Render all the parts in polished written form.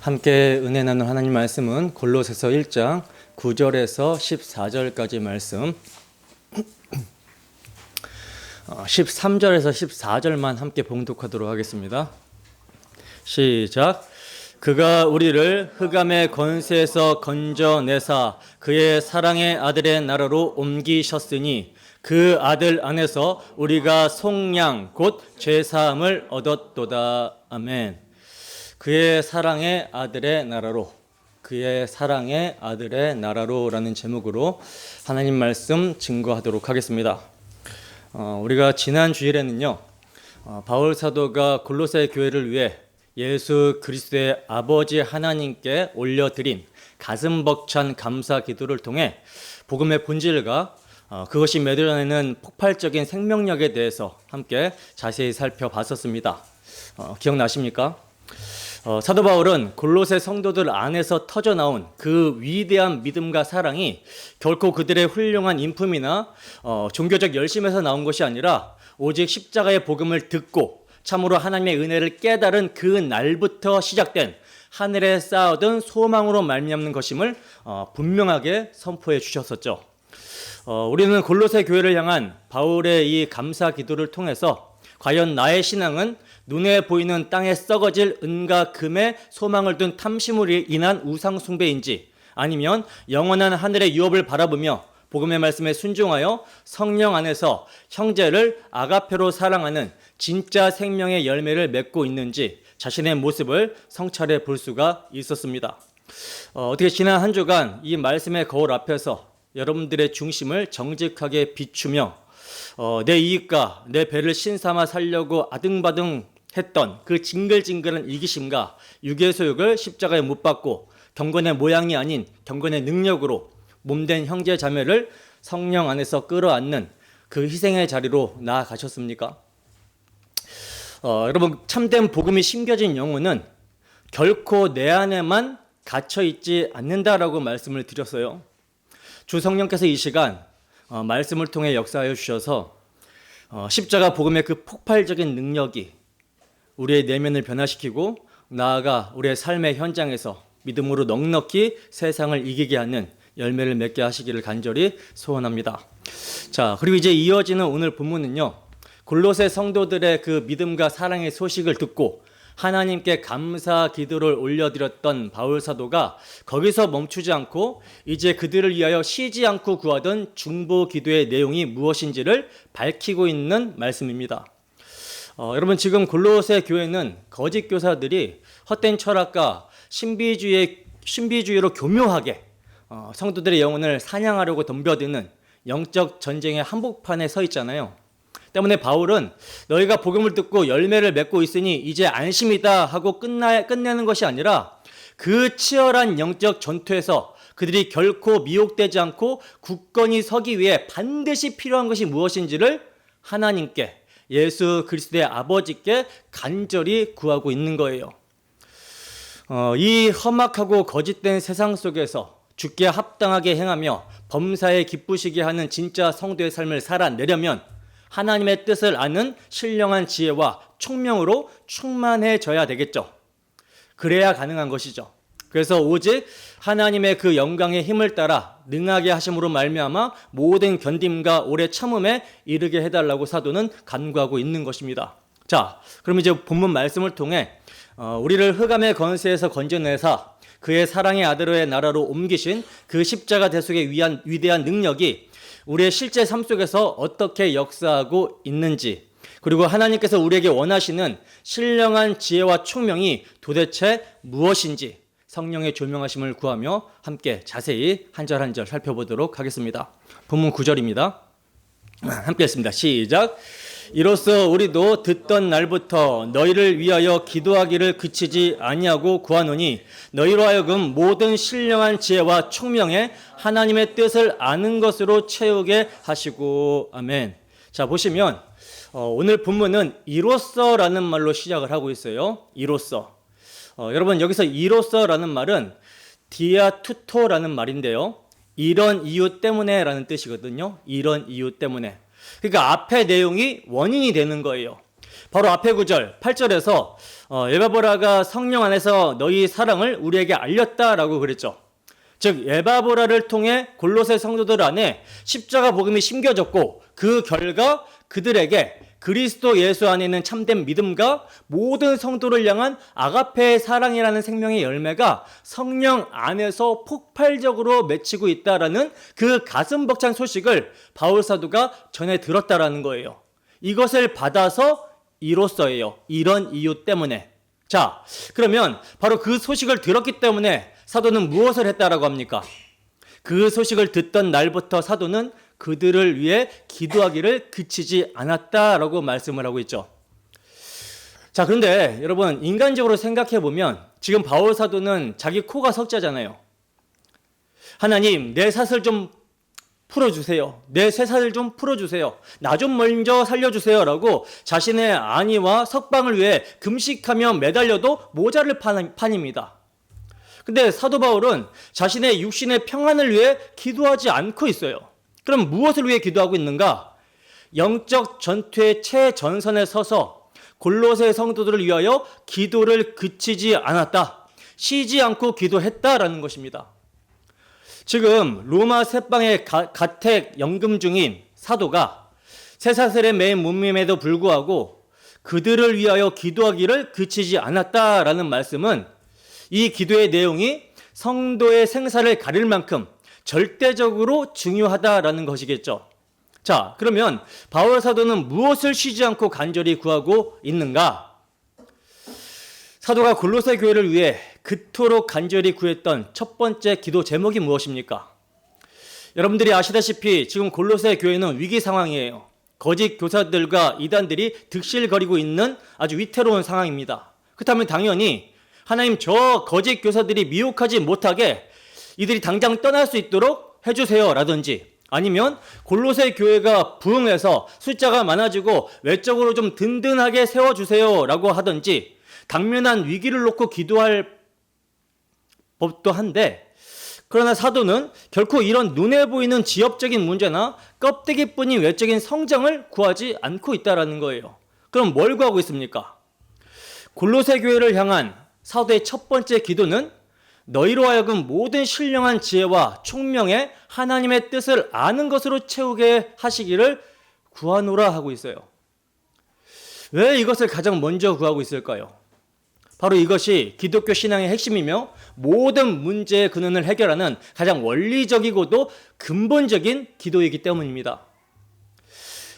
함께 은혜 나눌 하나님 말씀은 골로새서 1장 9절에서 14절까지 말씀, 13절에서 14절만 함께 봉독하도록 하겠습니다. 시작. 그가 우리를 흑암의 권세에서 건져내사 그의 사랑의 아들의 나라로 옮기셨으니 그 아들 안에서 우리가 속량 곧 죄사함을 얻었도다. 아멘. 그의 사랑의 아들의 나라로, 그의 사랑의 아들의 나라로라는 제목으로 하나님 말씀 증거하도록 하겠습니다. 우리가 지난 주일에는요, 바울 사도가 골로새 교회를 위해 예수 그리스도의 아버지 하나님께 올려드린 가슴 벅찬 감사 기도를 통해 복음의 본질과 그것이 매도하는 폭발적인 생명력에 대해서 함께 자세히 살펴봤었습니다. 기억나십니까? 사도 바울은 골로새 성도들 안에서 터져나온 그 위대한 믿음과 사랑이 결코 그들의 훌륭한 인품이나 종교적 열심에서 나온 것이 아니라 오직 십자가의 복음을 듣고 참으로 하나님의 은혜를 깨달은 그 날부터 시작된 하늘에 쌓아둔 소망으로 말미암는 것임을 분명하게 선포해 주셨었죠. 우리는 골로새 교회를 향한 바울의 이 감사 기도를 통해서 과연 나의 신앙은 눈에 보이는 땅에 썩어질 은과 금의 소망을 둔 탐심으로 인한 우상 숭배인지, 아니면 영원한 하늘의 유업을 바라보며 복음의 말씀에 순종하여 성령 안에서 형제를 아가페로 사랑하는 진짜 생명의 열매를 맺고 있는지 자신의 모습을 성찰해 볼 수가 있었습니다. 어떻게 지난 한 주간 이 말씀의 거울 앞에서 여러분들의 중심을 정직하게 비추며 내 이익과 내 배를 신삼아 살려고 아등바등 했던 그 징글징글한 이기심과 육의 소욕을 십자가에 못 박고 경건의 모양이 아닌 경건의 능력으로 몸된 형제 자매를 성령 안에서 끌어안는 그 희생의 자리로 나아가셨습니까? 여러분, 참된 복음이 심겨진 영혼은 결코 내 안에만 갇혀있지 않는다라고 말씀을 드렸어요. 주 성령께서 이 시간 말씀을 통해 역사하여 주셔서 십자가 복음의 그 폭발적인 능력이 우리의 내면을 변화시키고 나아가 우리의 삶의 현장에서 믿음으로 넉넉히 세상을 이기게 하는 열매를 맺게 하시기를 간절히 소원합니다. 자, 그리고 이제 이어지는 오늘 본문은요, 골로새 성도들의 그 믿음과 사랑의 소식을 듣고 하나님께 감사 기도를 올려드렸던 바울 사도가 거기서 멈추지 않고 이제 그들을 위하여 쉬지 않고 구하던 중보 기도의 내용이 무엇인지를 밝히고 있는 말씀입니다. 여러분, 지금 골로새 교회는 거짓 교사들이 헛된 철학과 신비주의로 교묘하게 성도들의 영혼을 사냥하려고 덤벼드는 영적 전쟁의 한복판에 서 있잖아요. 때문에 바울은 너희가 복음을 듣고 열매를 맺고 있으니 이제 안심이다 하고 끝내는 것이 아니라 그 치열한 영적 전투에서 그들이 결코 미혹되지 않고 굳건히 서기 위해 반드시 필요한 것이 무엇인지를 하나님께, 예수 그리스도의 아버지께 간절히 구하고 있는 거예요. 이 험악하고 거짓된 세상 속에서 주께 합당하게 행하며 범사에 기쁘시게 하는 진짜 성도의 삶을 살아내려면 하나님의 뜻을 아는 신령한 지혜와 총명으로 충만해져야 되겠죠. 그래야 가능한 것이죠. 그래서 오직 하나님의 그 영광의 힘을 따라 능하게 하심으로 말미암아 모든 견딤과 오래 참음에 이르게 해달라고 사도는 간구하고 있는 것입니다. 자, 그럼 이제 본문 말씀을 통해 우리를 흑암의 권세에서 건져내사 그의 사랑의 아들의 나라로 옮기신 그 십자가 대속의 위대한 능력이 우리의 실제 삶 속에서 어떻게 역사하고 있는지, 그리고 하나님께서 우리에게 원하시는 신령한 지혜와 총명이 도대체 무엇인지 성령의 조명하심을 구하며 함께 자세히 한 절 한 절 살펴보도록 하겠습니다. 본문 9절입니다. 함께 했습니다. 시작. 이로써 우리도 듣던 날부터 너희를 위하여 기도하기를 그치지 아니하고 구하노니 너희로 하여금 모든 신령한 지혜와 총명에 하나님의 뜻을 아는 것으로 채우게 하시고. 아멘. 자, 보시면 오늘 본문은 이로써라는 말로 시작을 하고 있어요. 이로써. 여러분, 여기서 이로써라는 말은 디아투토라는 말인데요, 이런 이유 때문에 라는 뜻이거든요. 이런 이유 때문에. 그러니까 앞의 내용이 원인이 되는 거예요. 바로 앞에 구절 8절에서 에바보라가 성령 안에서 너희 사랑을 우리에게 알렸다라고 그랬죠. 즉 에바보라를 통해 골로새 성도들 안에 십자가 복음이 심겨졌고 그 결과 그들에게 그리스도 예수 안에 있는 참된 믿음과 모든 성도를 향한 아가페의 사랑이라는 생명의 열매가 성령 안에서 폭발적으로 맺히고 있다라는 그 가슴 벅찬 소식을 바울 사도가 전해 들었다라는 거예요. 이것을 받아서 이로써예요. 이런 이유 때문에. 자, 그러면 바로 그 소식을 들었기 때문에 사도는 무엇을 했다라고 합니까? 그 소식을 듣던 날부터 사도는 그들을 위해 기도하기를 그치지 않았다라고 말씀을 하고 있죠. 자, 그런데 여러분 인간적으로 생각해 보면 지금 바울 사도는 자기 코가 석자잖아요. 하나님, 내 사슬 좀 풀어주세요. 내 쇠사슬 좀 풀어주세요. 나 좀 먼저 살려주세요. 라고 자신의 안위와 석방을 위해 금식하며 매달려도 모자를 판입니다. 근데 사도 바울은 자신의 육신의 평안을 위해 기도하지 않고 있어요. 그럼 무엇을 위해 기도하고 있는가? 영적 전투의 최전선에 서서 골로새 성도들을 위하여 기도를 그치지 않았다. 쉬지 않고 기도했다라는 것입니다. 지금 로마 세방의 가택 연금 중인 사도가 쇠사슬에 매인 몸임에도 불구하고 그들을 위하여 기도하기를 그치지 않았다라는 말씀은 이 기도의 내용이 성도의 생사를 가릴 만큼 절대적으로 중요하다라는 것이겠죠. 자, 그러면 바울 사도는 무엇을 쉬지 않고 간절히 구하고 있는가? 사도가 골로새 교회를 위해 그토록 간절히 구했던 첫 번째 기도 제목이 무엇입니까? 여러분들이 아시다시피 지금 골로새 교회는 위기 상황이에요. 거짓 교사들과 이단들이 득실거리고 있는 아주 위태로운 상황입니다. 그렇다면 당연히 하나님, 저 거짓 교사들이 미혹하지 못하게 이들이 당장 떠날 수 있도록 해주세요 라든지, 아니면 골로새 교회가 부흥해서 숫자가 많아지고 외적으로 좀 든든하게 세워주세요 라고 하든지 당면한 위기를 놓고 기도할 법도 한데, 그러나 사도는 결코 이런 눈에 보이는 지엽적인 문제나 껍데기뿐인 외적인 성장을 구하지 않고 있다는 거예요. 그럼 뭘 구하고 있습니까? 골로새 교회를 향한 사도의 첫 번째 기도는 너희로 하여금 모든 신령한 지혜와 총명에 하나님의 뜻을 아는 것으로 채우게 하시기를 구하노라 하고 있어요. 왜 이것을 가장 먼저 구하고 있을까요? 바로 이것이 기독교 신앙의 핵심이며 모든 문제의 근원을 해결하는 가장 원리적이고도 근본적인 기도이기 때문입니다.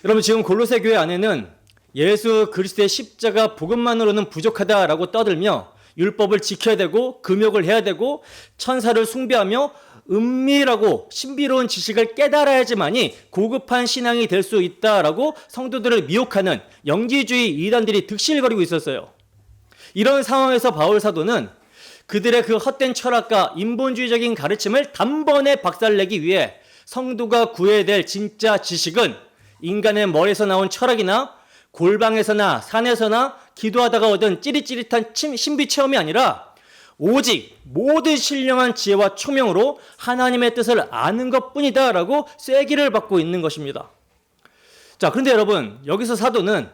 여러분, 지금 골로새 교회 안에는 예수 그리스도의 십자가 복음만으로는 부족하다라고 떠들며 율법을 지켜야 되고 금욕을 해야 되고 천사를 숭배하며 은밀하고 신비로운 지식을 깨달아야지만이 고급한 신앙이 될 수 있다라고 성도들을 미혹하는 영지주의 이단들이 득실거리고 있었어요. 이런 상황에서 바울 사도는 그들의 그 헛된 철학과 인본주의적인 가르침을 단번에 박살내기 위해 성도가 구해야 될 진짜 지식은 인간의 머리에서 나온 철학이나 골방에서나 산에서나 기도하다가 얻은 찌릿찌릿한 신비 체험이 아니라 오직 모든 신령한 지혜와 총명으로 하나님의 뜻을 아는 것뿐이다 라고 쐐기를 받고 있는 것입니다. 자, 그런데 여러분, 여기서 사도는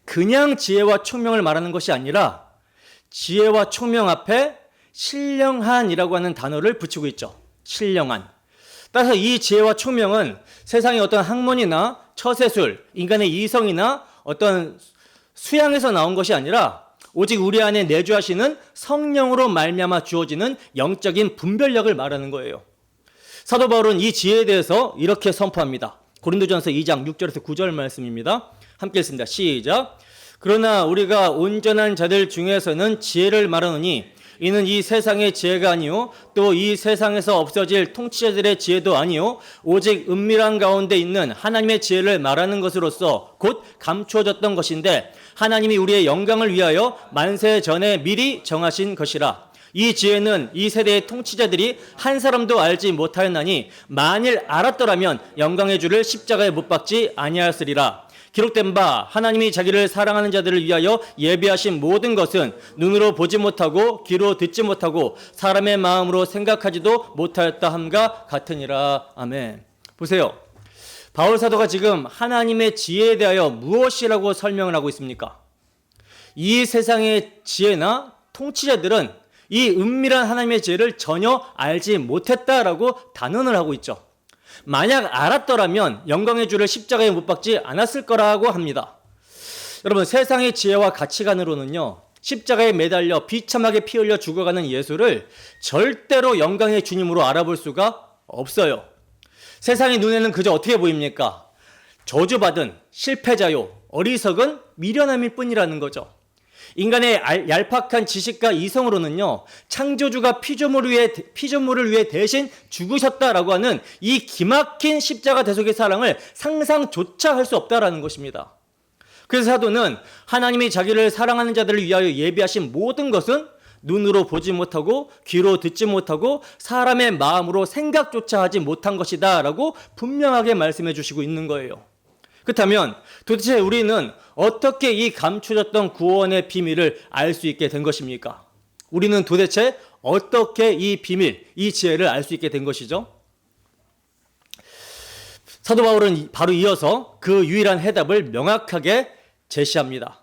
그냥 지혜와 총명을 말하는 것이 아니라 지혜와 총명 앞에 신령한이라고 하는 단어를 붙이고 있죠. 신령한. 따라서 이 지혜와 총명은 세상의 어떤 학문이나 처세술, 인간의 이성이나 어떤 수양에서 나온 것이 아니라 오직 우리 안에 내주하시는 성령으로 말미암아 주어지는 영적인 분별력을 말하는 거예요. 사도 바울은 이 지혜에 대해서 이렇게 선포합니다. 고린도전서 2장 6절에서 9절 말씀입니다. 함께 읽습니다. 시작. 그러나 우리가 온전한 자들 중에서는 지혜를 말하노니 이는 이 세상의 지혜가 아니요 또 이 세상에서 없어질 통치자들의 지혜도 아니요 오직 은밀한 가운데 있는 하나님의 지혜를 말하는 것으로서 곧 감추어졌던 것인데 하나님이 우리의 영광을 위하여 만세 전에 미리 정하신 것이라. 이 지혜는 이 세대의 통치자들이 한 사람도 알지 못하였나니 만일 알았더라면 영광의 주를 십자가에 못 박지 아니하였으리라. 기록된 바 하나님이 자기를 사랑하는 자들을 위하여 예비하신 모든 것은 눈으로 보지 못하고 귀로 듣지 못하고 사람의 마음으로 생각하지도 못하였다 함과 같으니라. 아멘. 보세요. 바울 사도가 지금 하나님의 지혜에 대하여 무엇이라고 설명을 하고 있습니까? 이 세상의 지혜나 통치자들은 이 은밀한 하나님의 지혜를 전혀 알지 못했다라고 단언을 하고 있죠. 만약 알았더라면 영광의 주를 십자가에 못 박지 않았을 거라고 합니다. 여러분, 세상의 지혜와 가치관으로는요, 십자가에 매달려 비참하게 피 흘려 죽어가는 예수를 절대로 영광의 주님으로 알아볼 수가 없어요. 세상의 눈에는 그저 어떻게 보입니까? 저주받은 실패자요, 어리석은 미련함일 뿐이라는 거죠. 인간의 얄팍한 지식과 이성으로는요, 창조주가 피조물을 위해 대신 죽으셨다라고 하는 이 기막힌 십자가 대속의 사랑을 상상조차 할 수 없다라는 것입니다. 그래서 사도는 하나님이 자기를 사랑하는 자들을 위하여 예비하신 모든 것은 눈으로 보지 못하고 귀로 듣지 못하고 사람의 마음으로 생각조차 하지 못한 것이다 라고 분명하게 말씀해 주시고 있는 거예요. 그렇다면 도대체 우리는 어떻게 이 감추어졌던 구원의 비밀을 알 수 있게 된 것입니까? 우리는 도대체 어떻게 이 비밀, 이 지혜를 알 수 있게 된 것이죠? 사도 바울은 바로 이어서 그 유일한 해답을 명확하게 제시합니다.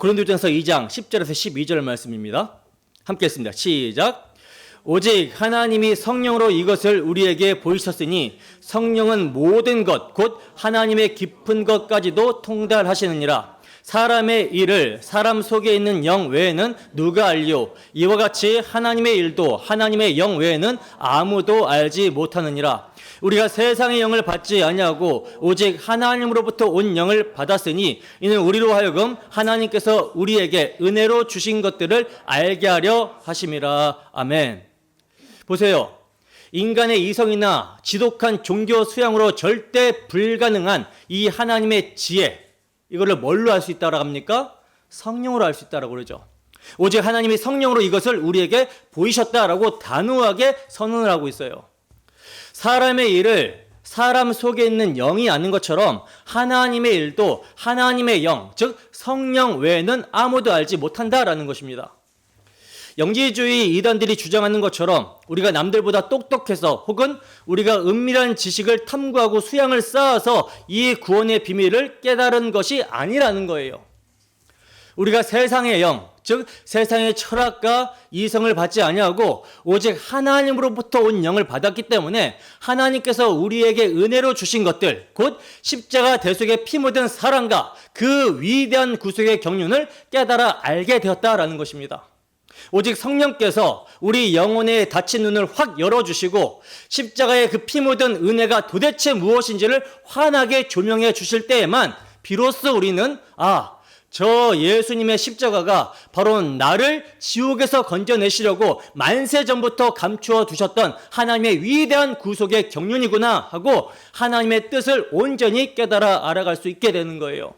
고린도전서 2장 10절에서 12절 말씀입니다. 함께 했습니다. 시작. 오직 하나님이 성령으로 이것을 우리에게 보이셨으니 성령은 모든 것, 곧 하나님의 깊은 것까지도 통달하시느니라. 사람의 일을 사람 속에 있는 영 외에는 누가 알리오? 이와 같이 하나님의 일도 하나님의 영 외에는 아무도 알지 못하느니라. 우리가 세상의 영을 받지 아니하고 오직 하나님으로부터 온 영을 받았으니 이는 우리로 하여금 하나님께서 우리에게 은혜로 주신 것들을 알게 하려 하심이라. 아멘. 보세요. 인간의 이성이나 지독한 종교 수양으로 절대 불가능한 이 하나님의 지혜, 이거를 뭘로 알 수 있다고 합니까? 성령으로 알 수 있다고 그러죠. 오직 하나님이 성령으로 이것을 우리에게 보이셨다라고 단호하게 선언을 하고 있어요. 사람의 일을 사람 속에 있는 영이 아는 것처럼 하나님의 일도 하나님의 영, 즉 성령 외에는 아무도 알지 못한다라는 것입니다. 영지주의 이단들이 주장하는 것처럼 우리가 남들보다 똑똑해서 혹은 우리가 은밀한 지식을 탐구하고 수양을 쌓아서 이 구원의 비밀을 깨달은 것이 아니라는 거예요. 우리가 세상의 영, 즉 세상의 철학과 이성을 받지 아니하고 오직 하나님으로부터 온 영을 받았기 때문에 하나님께서 우리에게 은혜로 주신 것들, 곧 십자가 대속의 피 묻은 사랑과 그 위대한 구속의 경륜을 깨달아 알게 되었다라는 것입니다. 오직 성령께서 우리 영혼의 닫힌 눈을 확 열어주시고 십자가의 그 피 묻은 은혜가 도대체 무엇인지를 환하게 조명해 주실 때에만 비로소 우리는 저 예수님의 십자가가 바로 나를 지옥에서 건져내시려고 만세 전부터 감추어 두셨던 하나님의 위대한 구속의 경륜이구나 하고 하나님의 뜻을 온전히 깨달아 알아갈 수 있게 되는 거예요.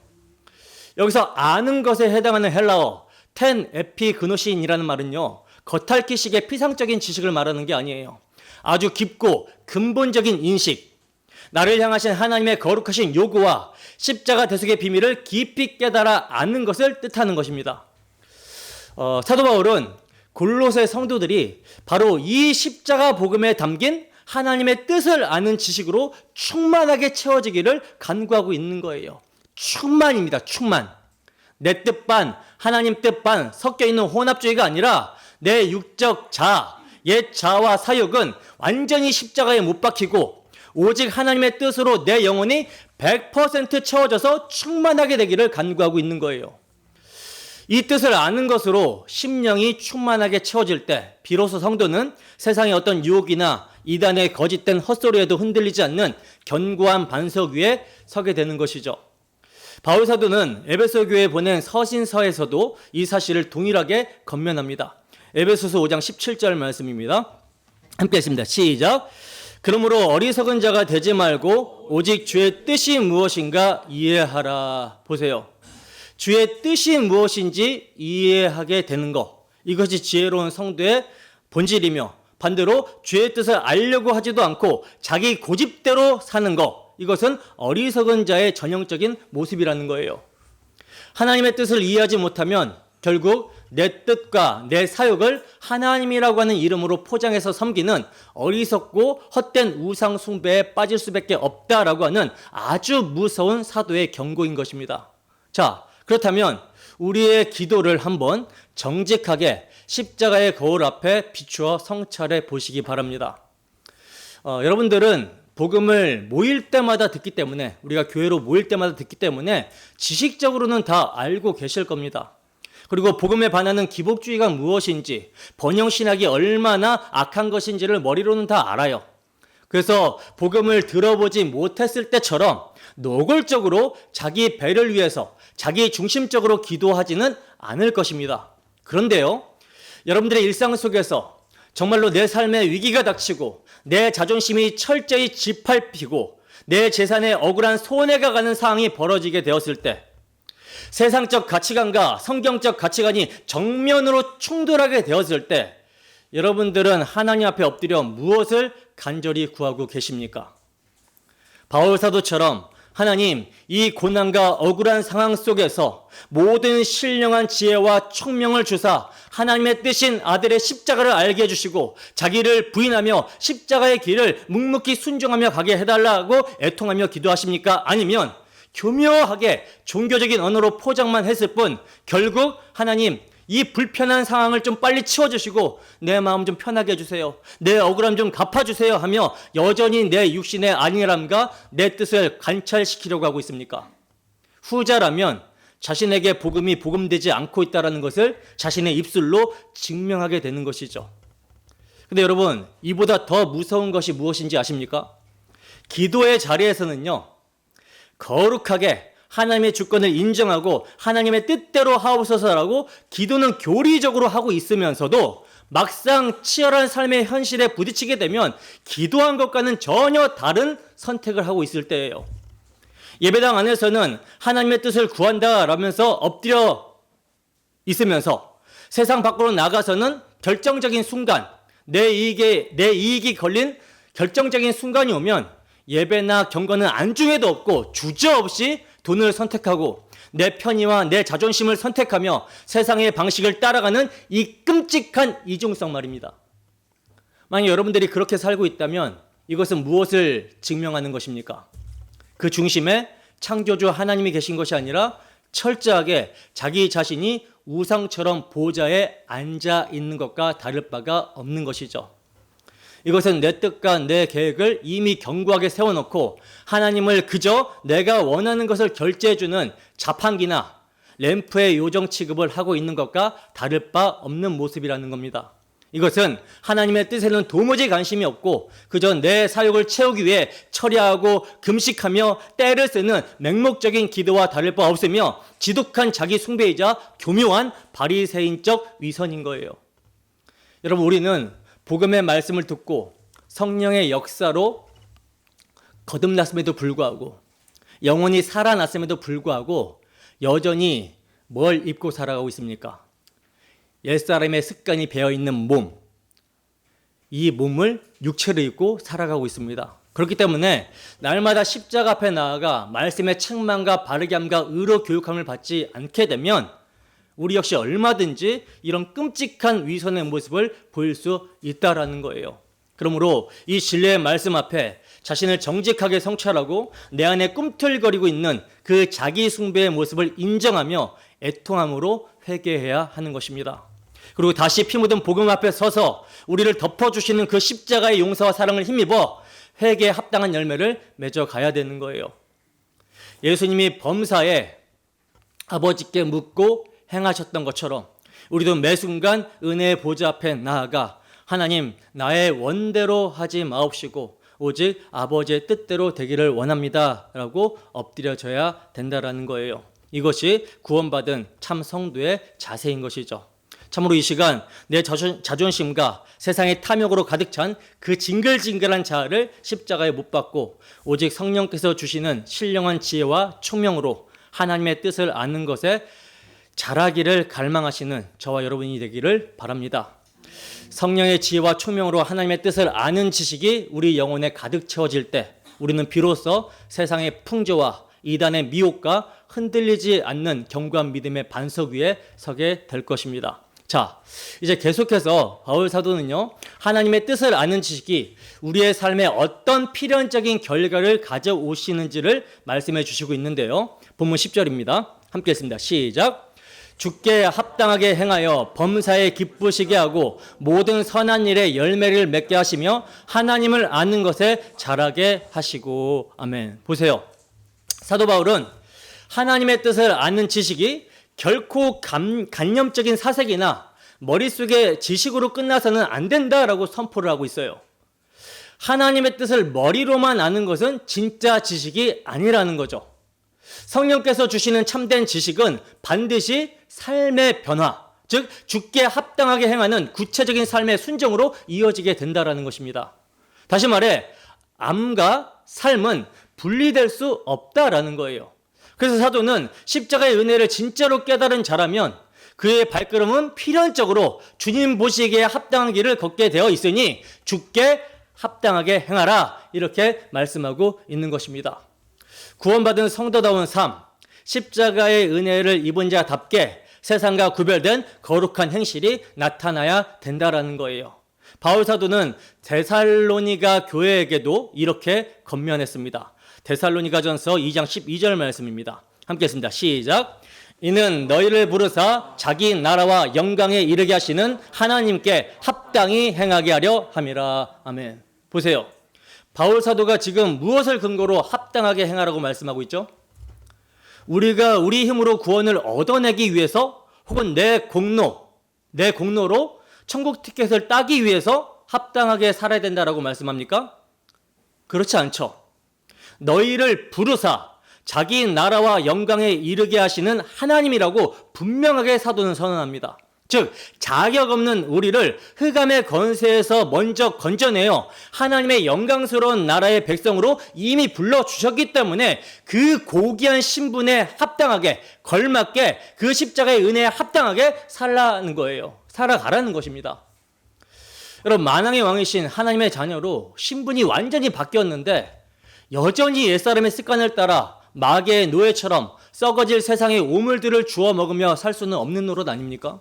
여기서 아는 것에 해당하는 헬라어 텐 에피그노신이라는 말은요, 겉핥기식의 피상적인 지식을 말하는 게 아니에요. 아주 깊고 근본적인 인식, 나를 향하신 하나님의 거룩하신 요구와 십자가 대속의 비밀을 깊이 깨달아 아는 것을 뜻하는 것입니다. 사도 바울은 골로새 성도들이 바로 이 십자가 복음에 담긴 하나님의 뜻을 아는 지식으로 충만하게 채워지기를 간구하고 있는 거예요. 충만입니다. 충만. 내 뜻 반, 하나님 뜻 반 섞여 있는 혼합주의가 아니라 내 육적 자, 옛 자와 사욕은 완전히 십자가에 못 박히고 오직 하나님의 뜻으로 내 영혼이 100% 채워져서 충만하게 되기를 간구하고 있는 거예요. 이 뜻을 아는 것으로 심령이 충만하게 채워질 때 비로소 성도는 세상의 어떤 유혹이나 이단의 거짓된 헛소리에도 흔들리지 않는 견고한 반석 위에 서게 되는 것이죠. 바울 사도는 에베소 교회에 보낸 서신서에서도 이 사실을 동일하게 건면합니다. 에베소서 5장 17절 말씀입니다. 함께 했습니다. 시작. 그러므로 어리석은 자가 되지 말고 오직 주의 뜻이 무엇인가 이해하라. 보세요. 주의 뜻이 무엇인지 이해하게 되는 것, 이것이 지혜로운 성도의 본질이며 반대로 주의 뜻을 알려고 하지도 않고 자기 고집대로 사는 것, 이것은 어리석은 자의 전형적인 모습이라는 거예요. 하나님의 뜻을 이해하지 못하면 결국 내 뜻과 내 사욕을 하나님이라고 하는 이름으로 포장해서 섬기는 어리석고 헛된 우상 숭배에 빠질 수밖에 없다라고 하는 아주 무서운 사도의 경고인 것입니다. 자, 그렇다면 우리의 기도를 한번 정직하게 십자가의 거울 앞에 비추어 성찰해 보시기 바랍니다. 여러분들은 복음을 모일 때마다 듣기 때문에, 우리가 교회로 모일 때마다 듣기 때문에 지식적으로는 다 알고 계실 겁니다. 그리고 복음에 반하는 기복주의가 무엇인지, 번영신학이 얼마나 악한 것인지를 머리로는 다 알아요. 그래서 복음을 들어보지 못했을 때처럼 노골적으로 자기 배를 위해서 자기 중심적으로 기도하지는 않을 것입니다. 그런데요, 여러분들의 일상 속에서 정말로 내 삶에 위기가 닥치고 내 자존심이 철저히 짓밟히고 내 재산에 억울한 손해가 가는 상황이 벌어지게 되었을 때, 세상적 가치관과 성경적 가치관이 정면으로 충돌하게 되었을 때, 여러분들은 하나님 앞에 엎드려 무엇을 간절히 구하고 계십니까? 바울 사도처럼 하나님, 이 고난과 억울한 상황 속에서 모든 신령한 지혜와 총명을 주사 하나님의 뜻인 아들의 십자가를 알게 해주시고 자기를 부인하며 십자가의 길을 묵묵히 순종하며 가게 해달라고 애통하며 기도하십니까? 아니면 교묘하게 종교적인 언어로 포장만 했을 뿐 결국 하나님, 이 불편한 상황을 좀 빨리 치워주시고 내 마음 좀 편하게 해주세요, 내 억울함 좀 갚아주세요 하며 여전히 내 육신의 안일함과 내 뜻을 관찰시키려고 하고 있습니까? 후자라면 자신에게 복음이 복음되지 않고 있다는 것을 자신의 입술로 증명하게 되는 것이죠. 근데 여러분, 이보다 더 무서운 것이 무엇인지 아십니까? 기도의 자리에서는요, 거룩하게 하나님의 주권을 인정하고 하나님의 뜻대로 하옵소서라고 기도는 교리적으로 하고 있으면서도 막상 치열한 삶의 현실에 부딪히게 되면 기도한 것과는 전혀 다른 선택을 하고 있을 때예요. 예배당 안에서는 하나님의 뜻을 구한다라면서 엎드려 있으면서 세상 밖으로 나가서는 결정적인 순간, 내 이익이 걸린 결정적인 순간이 오면 예배나 경건은 안중에도 없고 주저없이 돈을 선택하고 내 편의와 내 자존심을 선택하며 세상의 방식을 따라가는 이 끔찍한 이중성 말입니다. 만약 여러분들이 그렇게 살고 있다면 이것은 무엇을 증명하는 것입니까? 그 중심에 창조주 하나님이 계신 것이 아니라 철저하게 자기 자신이 우상처럼 보좌에 앉아 있는 것과 다를 바가 없는 것이죠. 이것은 내 뜻과 내 계획을 이미 견고하게 세워놓고 하나님을 그저 내가 원하는 것을 결제해주는 자판기나 램프의 요정 취급을 하고 있는 것과 다를 바 없는 모습이라는 겁니다. 이것은 하나님의 뜻에는 도무지 관심이 없고 그저 내 사욕을 채우기 위해 처리하고 금식하며 때를 쓰는 맹목적인 기도와 다를 바 없으며 지독한 자기 숭배이자 교묘한 바리새인적 위선인 거예요. 여러분, 우리는 복음의 말씀을 듣고 성령의 역사로 거듭났음에도 불구하고 영혼이 살아났음에도 불구하고 여전히 뭘 입고 살아가고 있습니까? 옛사람의 습관이 배어있는 몸, 이 몸을 육체로 입고 살아가고 있습니다. 그렇기 때문에 날마다 십자가 앞에 나아가 말씀의 책망과 바르게함과 의로 교육함을 받지 않게 되면 우리 역시 얼마든지 이런 끔찍한 위선의 모습을 보일 수 있다라는 거예요. 그러므로 이 진리의 말씀 앞에 자신을 정직하게 성찰하고 내 안에 꿈틀거리고 있는 그 자기 숭배의 모습을 인정하며 애통함으로 회개해야 하는 것입니다. 그리고 다시 피 묻은 복음 앞에 서서 우리를 덮어주시는 그 십자가의 용서와 사랑을 힘입어 회개에 합당한 열매를 맺어가야 되는 거예요. 예수님이 범사에 아버지께 묻고 행하셨던 것처럼 우리도 매 순간 은혜의 보좌 앞에 나아가 하나님, 나의 원대로 하지 마옵시고 오직 아버지의 뜻대로 되기를 원합니다 라고 엎드려져야 된다라는 거예요. 이것이 구원받은 참 성도의 자세인 것이죠. 참으로 이 시간 내 자존심과 세상의 탐욕으로 가득 찬 그 징글징글한 자아를 십자가에 못 박고 오직 성령께서 주시는 신령한 지혜와 총명으로 하나님의 뜻을 아는 것에 자라기를 갈망하시는 저와 여러분이 되기를 바랍니다. 성령의 지혜와 총명으로 하나님의 뜻을 아는 지식이 우리 영혼에 가득 채워질 때 우리는 비로소 세상의 풍조와 이단의 미혹과 흔들리지 않는 견고한 믿음의 반석 위에 서게 될 것입니다. 자, 이제 계속해서 바울 사도는요, 하나님의 뜻을 아는 지식이 우리의 삶에 어떤 필연적인 결과를 가져오시는지를 말씀해 주시고 있는데요. 본문 10절입니다. 함께 읽습니다. 시작. 주께 합당하게 행하여 범사에 기쁘시게 하고 모든 선한 일에 열매를 맺게 하시며 하나님을 아는 것에 자라게 하시고. 아멘. 보세요. 사도 바울은 하나님의 뜻을 아는 지식이 결코 간념적인 사색이나 머릿속의 지식으로 끝나서는 안 된다라고 선포를 하고 있어요. 하나님의 뜻을 머리로만 아는 것은 진짜 지식이 아니라는 거죠. 성령께서 주시는 참된 지식은 반드시 삶의 변화, 즉 주께 합당하게 행하는 구체적인 삶의 순종으로 이어지게 된다는 것입니다. 다시 말해 암과 삶은 분리될 수 없다라는 거예요. 그래서 사도는 십자가의 은혜를 진짜로 깨달은 자라면 그의 발걸음은 필연적으로 주님 보시기에 합당한 길을 걷게 되어 있으니 주께 합당하게 행하라, 이렇게 말씀하고 있는 것입니다. 구원받은 성도다운 삶, 십자가의 은혜를 입은 자답게 세상과 구별된 거룩한 행실이 나타나야 된다라는 거예요. 바울 사도는 데살로니가 교회에게도 이렇게 권면했습니다. 데살로니가전서 2장 12절 말씀입니다. 함께 했습니다. 시작. 이는 너희를 부르사 자기 나라와 영광에 이르게 하시는 하나님께 합당히 행하게 하려 함이라. 아멘. 보세요. 바울 사도가 지금 무엇을 근거로 합당하게 행하라고 말씀하고 있죠? 우리가 우리 힘으로 구원을 얻어내기 위해서 혹은 내 공로로 천국 티켓을 따기 위해서 합당하게 살아야 된다라고 말씀합니까? 그렇지 않죠. 너희를 부르사 자기 나라와 영광에 이르게 하시는 하나님이라고 분명하게 사도는 선언합니다. 즉 자격 없는 우리를 흑암의 권세에서 먼저 건져내어 하나님의 영광스러운 나라의 백성으로 이미 불러주셨기 때문에 그 고귀한 신분에 합당하게 걸맞게 그 십자가의 은혜에 합당하게 살아가라는 것입니다. 여러분, 만왕의 왕이신 하나님의 자녀로 신분이 완전히 바뀌었는데 여전히 옛사람의 습관을 따라 마귀의 노예처럼 썩어질 세상의 오물들을 주워 먹으며 살 수는 없는 노릇 아닙니까?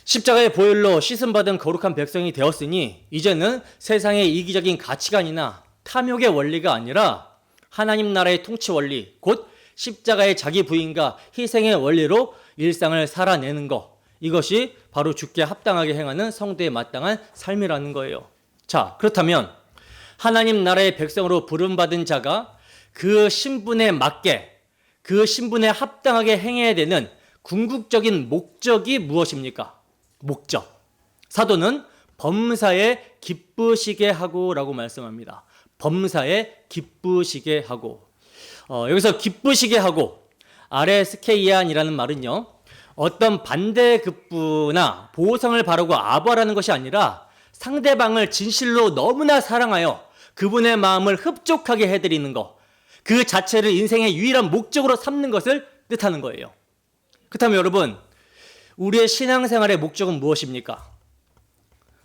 십자가의 보혈로 씻음받은 거룩한 백성이 되었으니 이제는 세상의 이기적인 가치관이나 탐욕의 원리가 아니라 하나님 나라의 통치 원리, 곧 십자가의 자기 부인과 희생의 원리로 일상을 살아내는 것, 이것이 바로 주께 합당하게 행하는 성도의 마땅한 삶이라는 거예요. 자, 그렇다면 하나님 나라의 백성으로 부름받은 자가 그 신분에 맞게, 그 신분에 합당하게 행해야 되는 궁극적인 목적이 무엇입니까? 목적. 사도는 범사에 기쁘시게 하고 라고 말씀합니다. 범사에 기쁘시게 하고. 여기서 기쁘시게 하고, 아레스케이안이라는 말은요, 어떤 반대급부나 보상을 바라고 아부하라는 것이 아니라 상대방을 진실로 너무나 사랑하여 그분의 마음을 흡족하게 해드리는 것, 그 자체를 인생의 유일한 목적으로 삼는 것을 뜻하는 거예요. 그렇다면 여러분, 우리의 신앙생활의 목적은 무엇입니까?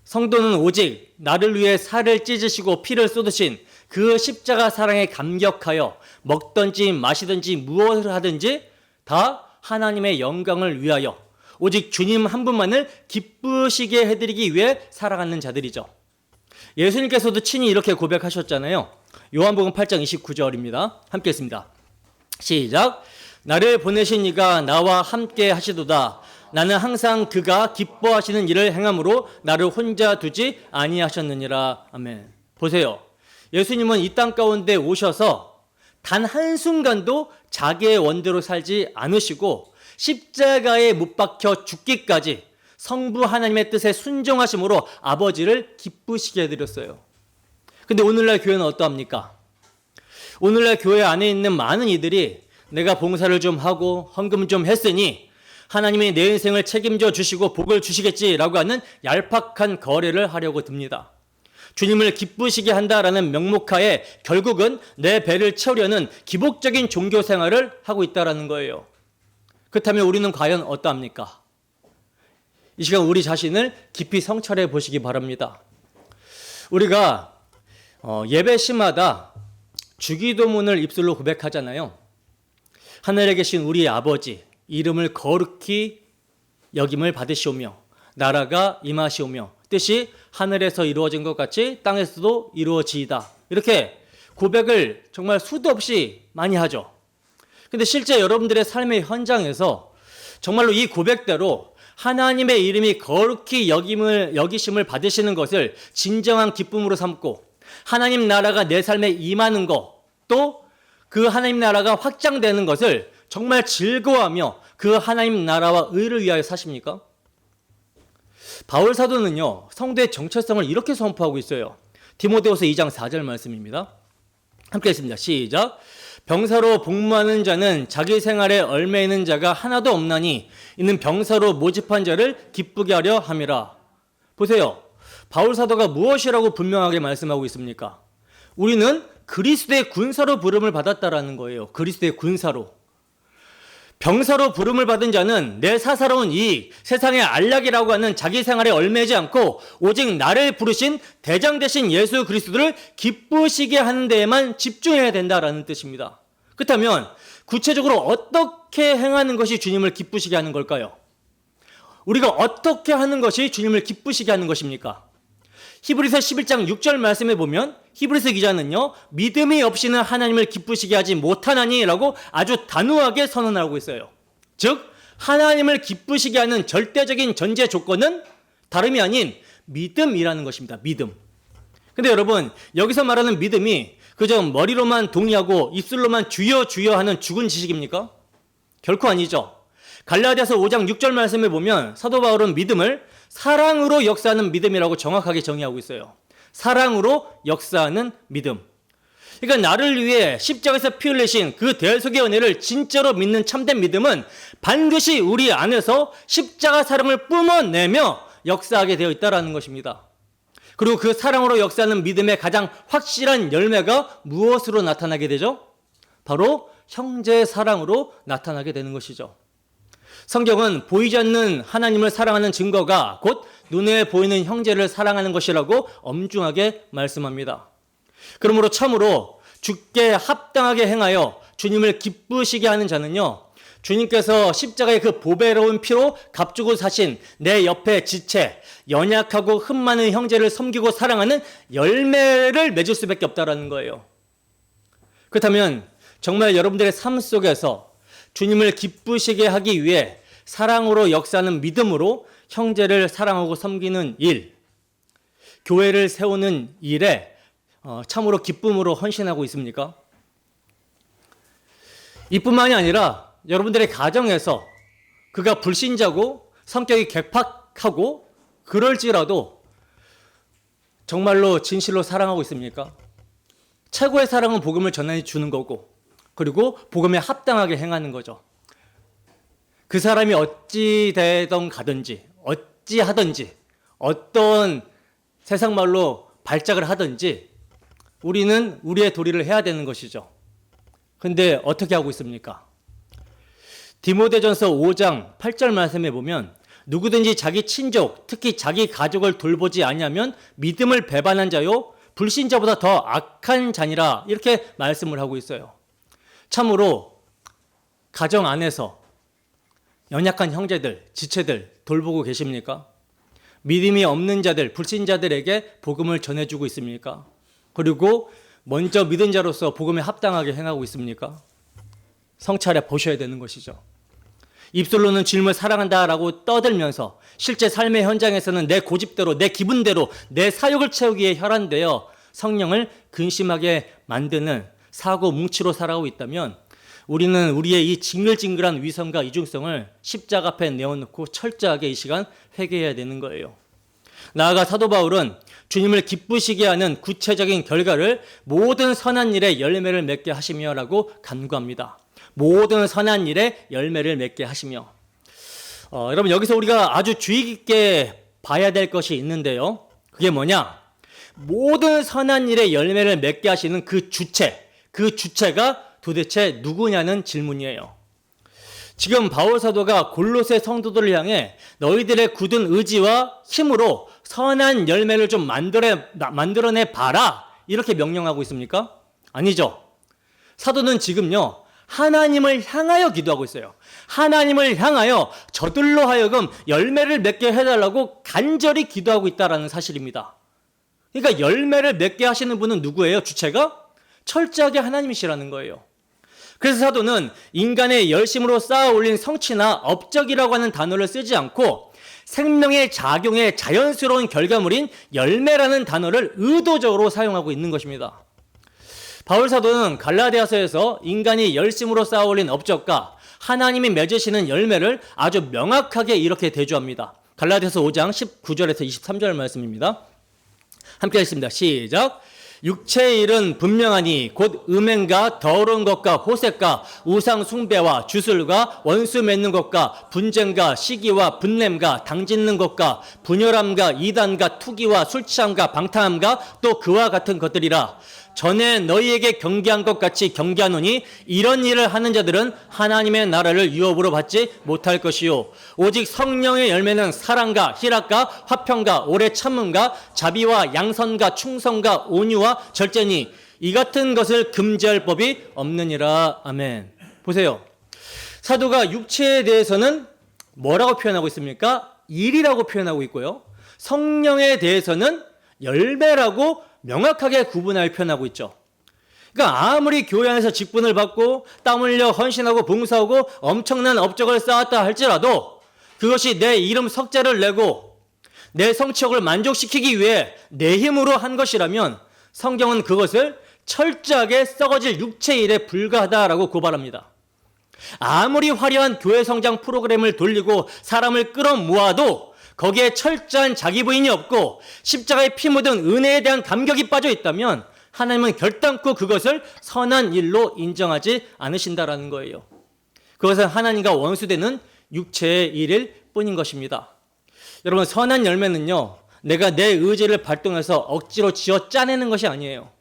성도는 오직 나를 위해 살을 찢으시고 피를 쏟으신 그 십자가 사랑에 감격하여 먹든지 마시든지 무엇을 하든지 다 하나님의 영광을 위하여 오직 주님 한 분만을 기쁘시게 해드리기 위해 살아가는 자들이죠. 예수님께서도 친히 이렇게 고백하셨잖아요. 요한복음 8장 29절입니다. 함께 했습니다. 시작. 나를 보내신 이가 나와 함께 하시도다. 나는 항상 그가 기뻐하시는 일을 행함으로 나를 혼자 두지 아니하셨느니라. 아멘. 보세요. 예수님은 이 땅 가운데 오셔서 단 한순간도 자기의 원대로 살지 않으시고 십자가에 못 박혀 죽기까지 성부 하나님의 뜻에 순종하심으로 아버지를 기쁘시게 해드렸어요. 근데 오늘날 교회는 어떠합니까? 오늘날 교회 안에 있는 많은 이들이 내가 봉사를 좀 하고 헌금 좀 했으니 하나님이 내 인생을 책임져 주시고 복을 주시겠지라고 하는 얄팍한 거래를 하려고 듭니다. 주님을 기쁘시게 한다라는 명목하에 결국은 내 배를 채우려는 기복적인 종교 생활을 하고 있다는 거예요. 그렇다면 우리는 과연 어떠합니까? 이 시간 우리 자신을 깊이 성찰해 보시기 바랍니다. 우리가 예배 시마다 주기도문을 입술로 고백하잖아요. 하늘에 계신 우리 아버지 이름을 거룩히 여김을 받으시오며 나라가 임하시오며 뜻이 하늘에서 이루어진 것 같이 땅에서도 이루어지이다. 이렇게 고백을 정말 수도 없이 많이 하죠. 근데 실제 여러분들의 삶의 현장에서 정말로 이 고백대로 하나님의 이름이 거룩히 여기심을 받으시는 것을 진정한 기쁨으로 삼고 하나님 나라가 내 삶에 임하는 것, 또 그 하나님 나라가 확장되는 것을 정말 즐거워하며 그 하나님 나라와 의를 위하여 사십니까? 바울 사도는요, 성도의 정체성을 이렇게 선포하고 있어요. 디모데후서 2장 4절 말씀입니다. 함께 읽습니다. 시작. 병사로 복무하는 자는 자기 생활에 얽매이는 자가 하나도 없나니 이는 병사로 모집한 자를 기쁘게 하려 함이라. 보세요. 바울 사도가 무엇이라고 분명하게 말씀하고 있습니까? 우리는 그리스도의 군사로 부름을 받았다라는 거예요. 그리스도의 군사로. 병사로 부름을 받은 자는 내 사사로운 이익, 세상의 안락이라고 하는 자기 생활에 얽매이지 않고 오직 나를 부르신 대장 되신 예수 그리스도를 기쁘시게 하는 데에만 집중해야 된다라는 뜻입니다. 그렇다면 구체적으로 어떻게 행하는 것이 주님을 기쁘시게 하는 걸까요? 우리가 어떻게 하는 것이 주님을 기쁘시게 하는 것입니까? 히브리서 11장 6절 말씀에 보면 히브리서 기자는요, 믿음이 없이는 하나님을 기쁘시게 하지 못하나니 라고 아주 단호하게 선언하고 있어요. 즉 하나님을 기쁘시게 하는 절대적인 전제 조건은 다름이 아닌 믿음이라는 것입니다. 믿음. 근데 여러분, 여기서 말하는 믿음이 그저 머리로만 동의하고 입술로만 주여 주여 하는 죽은 지식입니까? 결코 아니죠. 갈라디아서 5장 6절 말씀에 보면 사도 바울은 믿음을 사랑으로 역사하는 믿음이라고 정확하게 정의하고 있어요. 사랑으로 역사하는 믿음. 그러니까 나를 위해 십자가에서 피 흘리신 그 대속의 은혜를 진짜로 믿는 참된 믿음은 반드시 우리 안에서 십자가 사랑을 뿜어내며 역사하게 되어 있다는 것입니다. 그리고 그 사랑으로 역사하는 믿음의 가장 확실한 열매가 무엇으로 나타나게 되죠? 바로 형제의 사랑으로 나타나게 되는 것이죠. 성경은 보이지 않는 하나님을 사랑하는 증거가 곧 눈에 보이는 형제를 사랑하는 것이라고 엄중하게 말씀합니다. 그러므로 참으로 주께 합당하게 행하여 주님을 기쁘시게 하는 자는요, 주님께서 십자가의 그 보배로운 피로 값주고 사신 내 옆에 지체, 연약하고 흠 많은 형제를 섬기고 사랑하는 열매를 맺을 수밖에 없다는 거예요. 그렇다면 정말 여러분들의 삶 속에서 주님을 기쁘시게 하기 위해 사랑으로 역사하는 믿음으로 형제를 사랑하고 섬기는 일, 교회를 세우는 일에 참으로 기쁨으로 헌신하고 있습니까? 이뿐만이 아니라 여러분들의 가정에서 그가 불신자고 성격이 괴팍하고 그럴지라도 정말로 진실로 사랑하고 있습니까? 최고의 사랑은 복음을 전해주는 거고, 그리고 복음에 합당하게 행하는 거죠. 그 사람이 어찌 되던 가든지 어찌 하든지 어떤 세상 말로 발작을 하든지 우리는 우리의 도리를 해야 되는 것이죠. 근데 어떻게 하고 있습니까? 디모데전서 5장 8절 말씀에 보면 누구든지 자기 친족, 특히 자기 가족을 돌보지 아니하면 믿음을 배반한 자요 불신자보다 더 악한 자니라, 이렇게 말씀을 하고 있어요. 참으로 가정 안에서 연약한 형제들, 지체들 돌보고 계십니까? 믿음이 없는 자들, 불신자들에게 복음을 전해주고 있습니까? 그리고 먼저 믿은 자로서 복음에 합당하게 행하고 있습니까? 성찰해 보셔야 되는 것이죠. 입술로는 주님을 사랑한다라고 떠들면서 실제 삶의 현장에서는 내 고집대로, 내 기분대로 내 사욕을 채우기 위해 혈안되어 성령을 근심하게 만드는 사고 뭉치로 살아가고 있다면 우리는 우리의 이 징글징글한 위선과 이중성을 십자가 앞에 내어놓고 철저하게 이 시간 회개해야 되는 거예요. 나아가 사도 바울은 주님을 기쁘시게 하는 구체적인 결과를 모든 선한 일에 열매를 맺게 하시며라고 간구합니다. 모든 선한 일에 열매를 맺게 하시며. 여러분, 여기서 우리가 아주 주의 깊게 봐야 될 것이 있는데요. 그게 뭐냐? 모든 선한 일에 열매를 맺게 하시는 그 주체가 도대체 누구냐는 질문이에요. 지금 바울 사도가 골로새 성도들을 향해 너희들의 굳은 의지와 힘으로 선한 열매를 좀 만들어내 봐라, 이렇게 명령하고 있습니까? 아니죠. 사도는 지금요, 하나님을 향하여 기도하고 있어요. 하나님을 향하여 저들로 하여금 열매를 맺게 해달라고 간절히 기도하고 있다는 사실입니다. 그러니까 열매를 맺게 하시는 분은 누구예요? 주체가? 철저하게 하나님이시라는 거예요. 그래서 사도는 인간의 열심으로 쌓아 올린 성취나 업적이라고 하는 단어를 쓰지 않고 생명의 작용의 자연스러운 결과물인 열매라는 단어를 의도적으로 사용하고 있는 것입니다. 바울 사도는 갈라디아서에서 인간이 열심으로 쌓아 올린 업적과 하나님이 맺으시는 열매를 아주 명확하게 이렇게 대조합니다. 갈라디아서 5장 19절에서 23절 말씀입니다. 함께 하겠습니다. 시작. 육체의 일은 분명하니 곧 음행과 더러운 것과 호색과 우상 숭배와 주술과 원수 맺는 것과 분쟁과 시기와 분냄과 당짓는 것과 분열함과 이단과 투기와 술 취함과 방탕함과 또 그와 같은 것들이라. 전에 너희에게 경계한 것 같이 경계하노니 이런 일을 하는 자들은 하나님의 나라를 유업으로 받지 못할 것이요 오직 성령의 열매는 사랑과 희락과 화평과 오래 참음과 자비와 양선과 충성과 온유와 절제니 이 같은 것을 금지할 법이 없느니라. 아멘. 보세요. 사도가 육체에 대해서는 뭐라고 표현하고 있습니까? 일이라고 표현하고 있고요. 성령에 대해서는 열매라고 명확하게 구분하여 표현하고 있죠. 그러니까 아무리 교회 안에서 직분을 받고 땀 흘려 헌신하고 봉사하고 엄청난 업적을 쌓았다 할지라도 그것이 내 이름 석자를 내고 내 성취욕을 만족시키기 위해 내 힘으로 한 것이라면 성경은 그것을 철저하게 썩어질 육체의 일에 불과하다라고 고발합니다. 아무리 화려한 교회 성장 프로그램을 돌리고 사람을 끌어모아도 거기에 철저한 자기 부인이 없고 십자가에 피 묻은 은혜에 대한 감격이 빠져 있다면 하나님은 결단코 그것을 선한 일로 인정하지 않으신다라는 거예요. 그것은 하나님과 원수되는 육체의 일일 뿐인 것입니다. 여러분, 선한 열매는요, 내가 내 의지를 발동해서 억지로 지어 짜내는 것이 아니에요.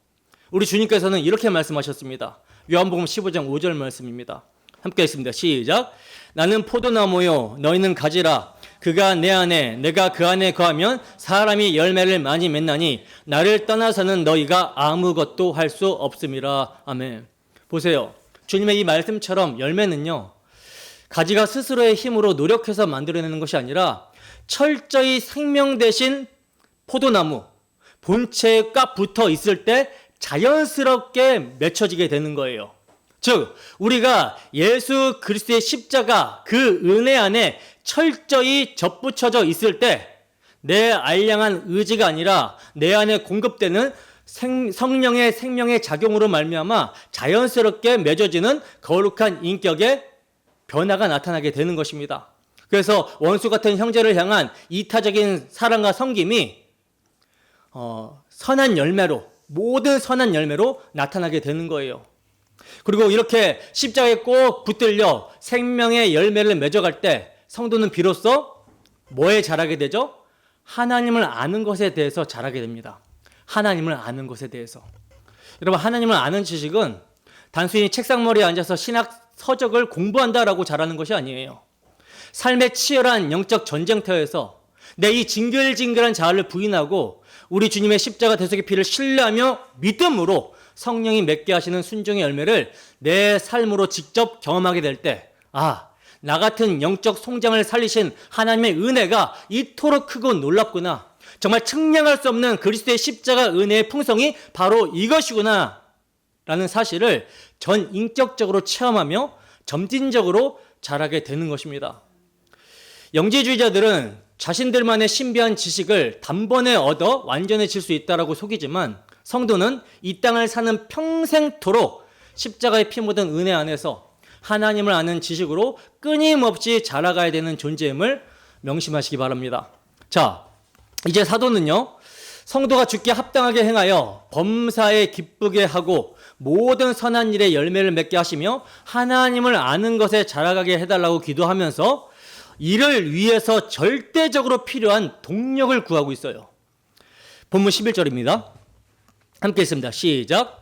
우리 주님께서는 이렇게 말씀하셨습니다. 요한복음 15장 5절 말씀입니다. 함께 했습니다. 시작. 나는 포도나무요 너희는 가지라. 그가 내 안에 내가 그 안에 거하면 사람이 열매를 많이 맺나니 나를 떠나서는 너희가 아무것도 할 수 없음이라. 아멘. 보세요. 주님의 이 말씀처럼 열매는요, 가지가 스스로의 힘으로 노력해서 만들어내는 것이 아니라 철저히 생명 대신 포도나무 본체에 꽉 붙어 있을 때 자연스럽게 맺혀지게 되는 거예요. 즉 우리가 예수 그리스도의 십자가 그 은혜 안에 철저히 접붙여져 있을 때 내 알량한 의지가 아니라 내 안에 공급되는 성령의 생명의 작용으로 말미암아 자연스럽게 맺어지는 거룩한 인격의 변화가 나타나게 되는 것입니다. 그래서 원수 같은 형제를 향한 이타적인 사랑과 섬김이 선한 열매로, 모든 선한 열매로 나타나게 되는 거예요. 그리고 이렇게 십자가에 꼭 붙들려 생명의 열매를 맺어갈 때 성도는 비로소 뭐에 자라게 되죠? 하나님을 아는 것에 대해서 자라게 됩니다. 하나님을 아는 것에 대해서. 여러분, 하나님을 아는 지식은 단순히 책상머리에 앉아서 신학 서적을 공부한다라고 자라는 것이 아니에요. 삶의 치열한 영적 전쟁터에서 내 이 징글징글한 자아를 부인하고 우리 주님의 십자가 대속의 피를 신뢰하며 믿음으로 성령이 맺게 하시는 순종의 열매를 내 삶으로 직접 경험하게 될 때, 나 같은 영적 송장을 살리신 하나님의 은혜가 이토록 크고 놀랍구나. 정말 측량할 수 없는 그리스도의 십자가 은혜의 풍성이 바로 이것이구나 라는 사실을 전 인격적으로 체험하며 점진적으로 자라게 되는 것입니다. 영지주의자들은 자신들만의 신비한 지식을 단번에 얻어 완전해질 수 있다라고 속이지만 성도는 이 땅을 사는 평생토록 십자가의 피 묻은 은혜 안에서 하나님을 아는 지식으로 끊임없이 자라가야 되는 존재임을 명심하시기 바랍니다. 자, 이제 사도는요, 성도가 주께 합당하게 행하여 범사에 기쁘게 하고 모든 선한 일에 열매를 맺게 하시며 하나님을 아는 것에 자라가게 해달라고 기도하면서 이를 위해서 절대적으로 필요한 동력을 구하고 있어요. 본문 11절입니다. 함께 있습니다. 시작.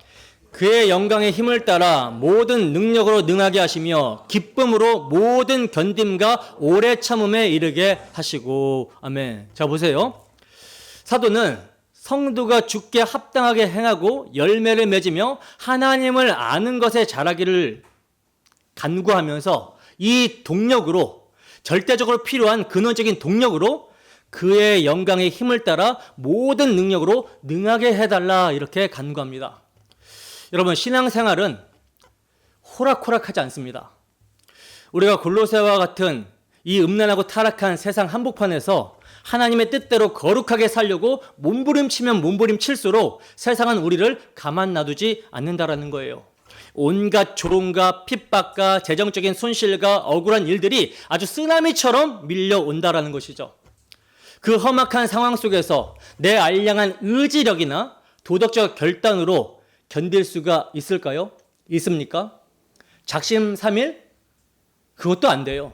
그의 영광의 힘을 따라 모든 능력으로 능하게 하시며 기쁨으로 모든 견딤과 오래 참음에 이르게 하시고. 아멘. 자, 보세요. 사도는 성도가 주께 합당하게 행하고 열매를 맺으며 하나님을 아는 것에 자라기를 간구하면서 이 동력으로, 절대적으로 필요한 근원적인 동력으로 그의 영광의 힘을 따라 모든 능력으로 능하게 해달라, 이렇게 간구합니다. 여러분, 신앙생활은 호락호락하지 않습니다. 우리가 골로새와 같은 이 음란하고 타락한 세상 한복판에서 하나님의 뜻대로 거룩하게 살려고 몸부림치면 몸부림칠수록 세상은 우리를 가만 놔두지 않는다라는 거예요. 온갖 조롱과 핍박과 재정적인 손실과 억울한 일들이 아주 쓰나미처럼 밀려온다라는 것이죠. 그 험악한 상황 속에서 내 알량한 의지력이나 도덕적 결단으로 견딜 수가 있을까요? 있습니까? 작심삼일? 그것도 안 돼요.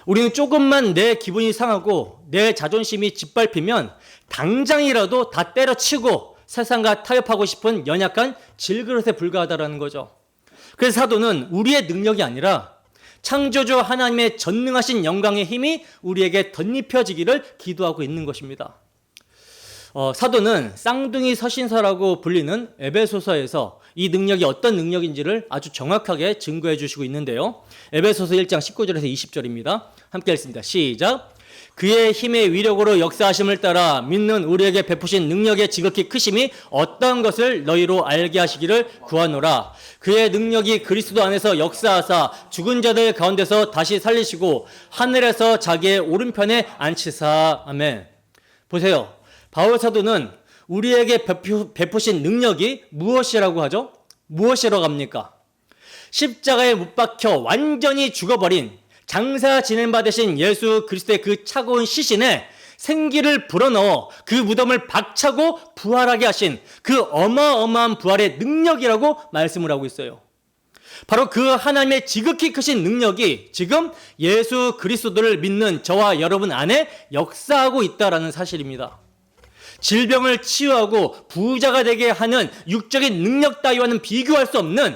우리는 조금만 내 기분이 상하고 내 자존심이 짓밟히면 당장이라도 다 때려치고 세상과 타협하고 싶은 연약한 질그릇에 불과하다는 거죠. 그래서 사도는 우리의 능력이 아니라 창조주 하나님의 전능하신 영광의 힘이 우리에게 덧입혀지기를 기도하고 있는 것입니다. 사도는 쌍둥이 서신서라고 불리는 에베소서에서 이 능력이 어떤 능력인지를 아주 정확하게 증거해 주시고 있는데요. 에베소서 1장 19절에서 20절입니다. 함께 읽습니다. 시작. 그의 힘의 위력으로 역사하심을 따라 믿는 우리에게 베푸신 능력의 지극히 크심이 어떤 것을 너희로 알게 하시기를 구하노라. 그의 능력이 그리스도 안에서 역사하사 죽은 자들 가운데서 다시 살리시고 하늘에서 자기의 오른편에 앉히사. 아멘. 보세요. 바울 사도는 우리에게 베푸신 능력이 무엇이라고 하죠? 무엇이라고 합니까? 십자가에 못 박혀 완전히 죽어버린 장사 지낸 바 되신 예수 그리스도의 그 차가운 시신에 생기를 불어넣어 그 무덤을 박차고 부활하게 하신 그 어마어마한 부활의 능력이라고 말씀을 하고 있어요. 바로 그 하나님의 지극히 크신 능력이 지금 예수 그리스도를 믿는 저와 여러분 안에 역사하고 있다는 사실입니다. 질병을 치유하고 부자가 되게 하는 육적인 능력 따위와는 비교할 수 없는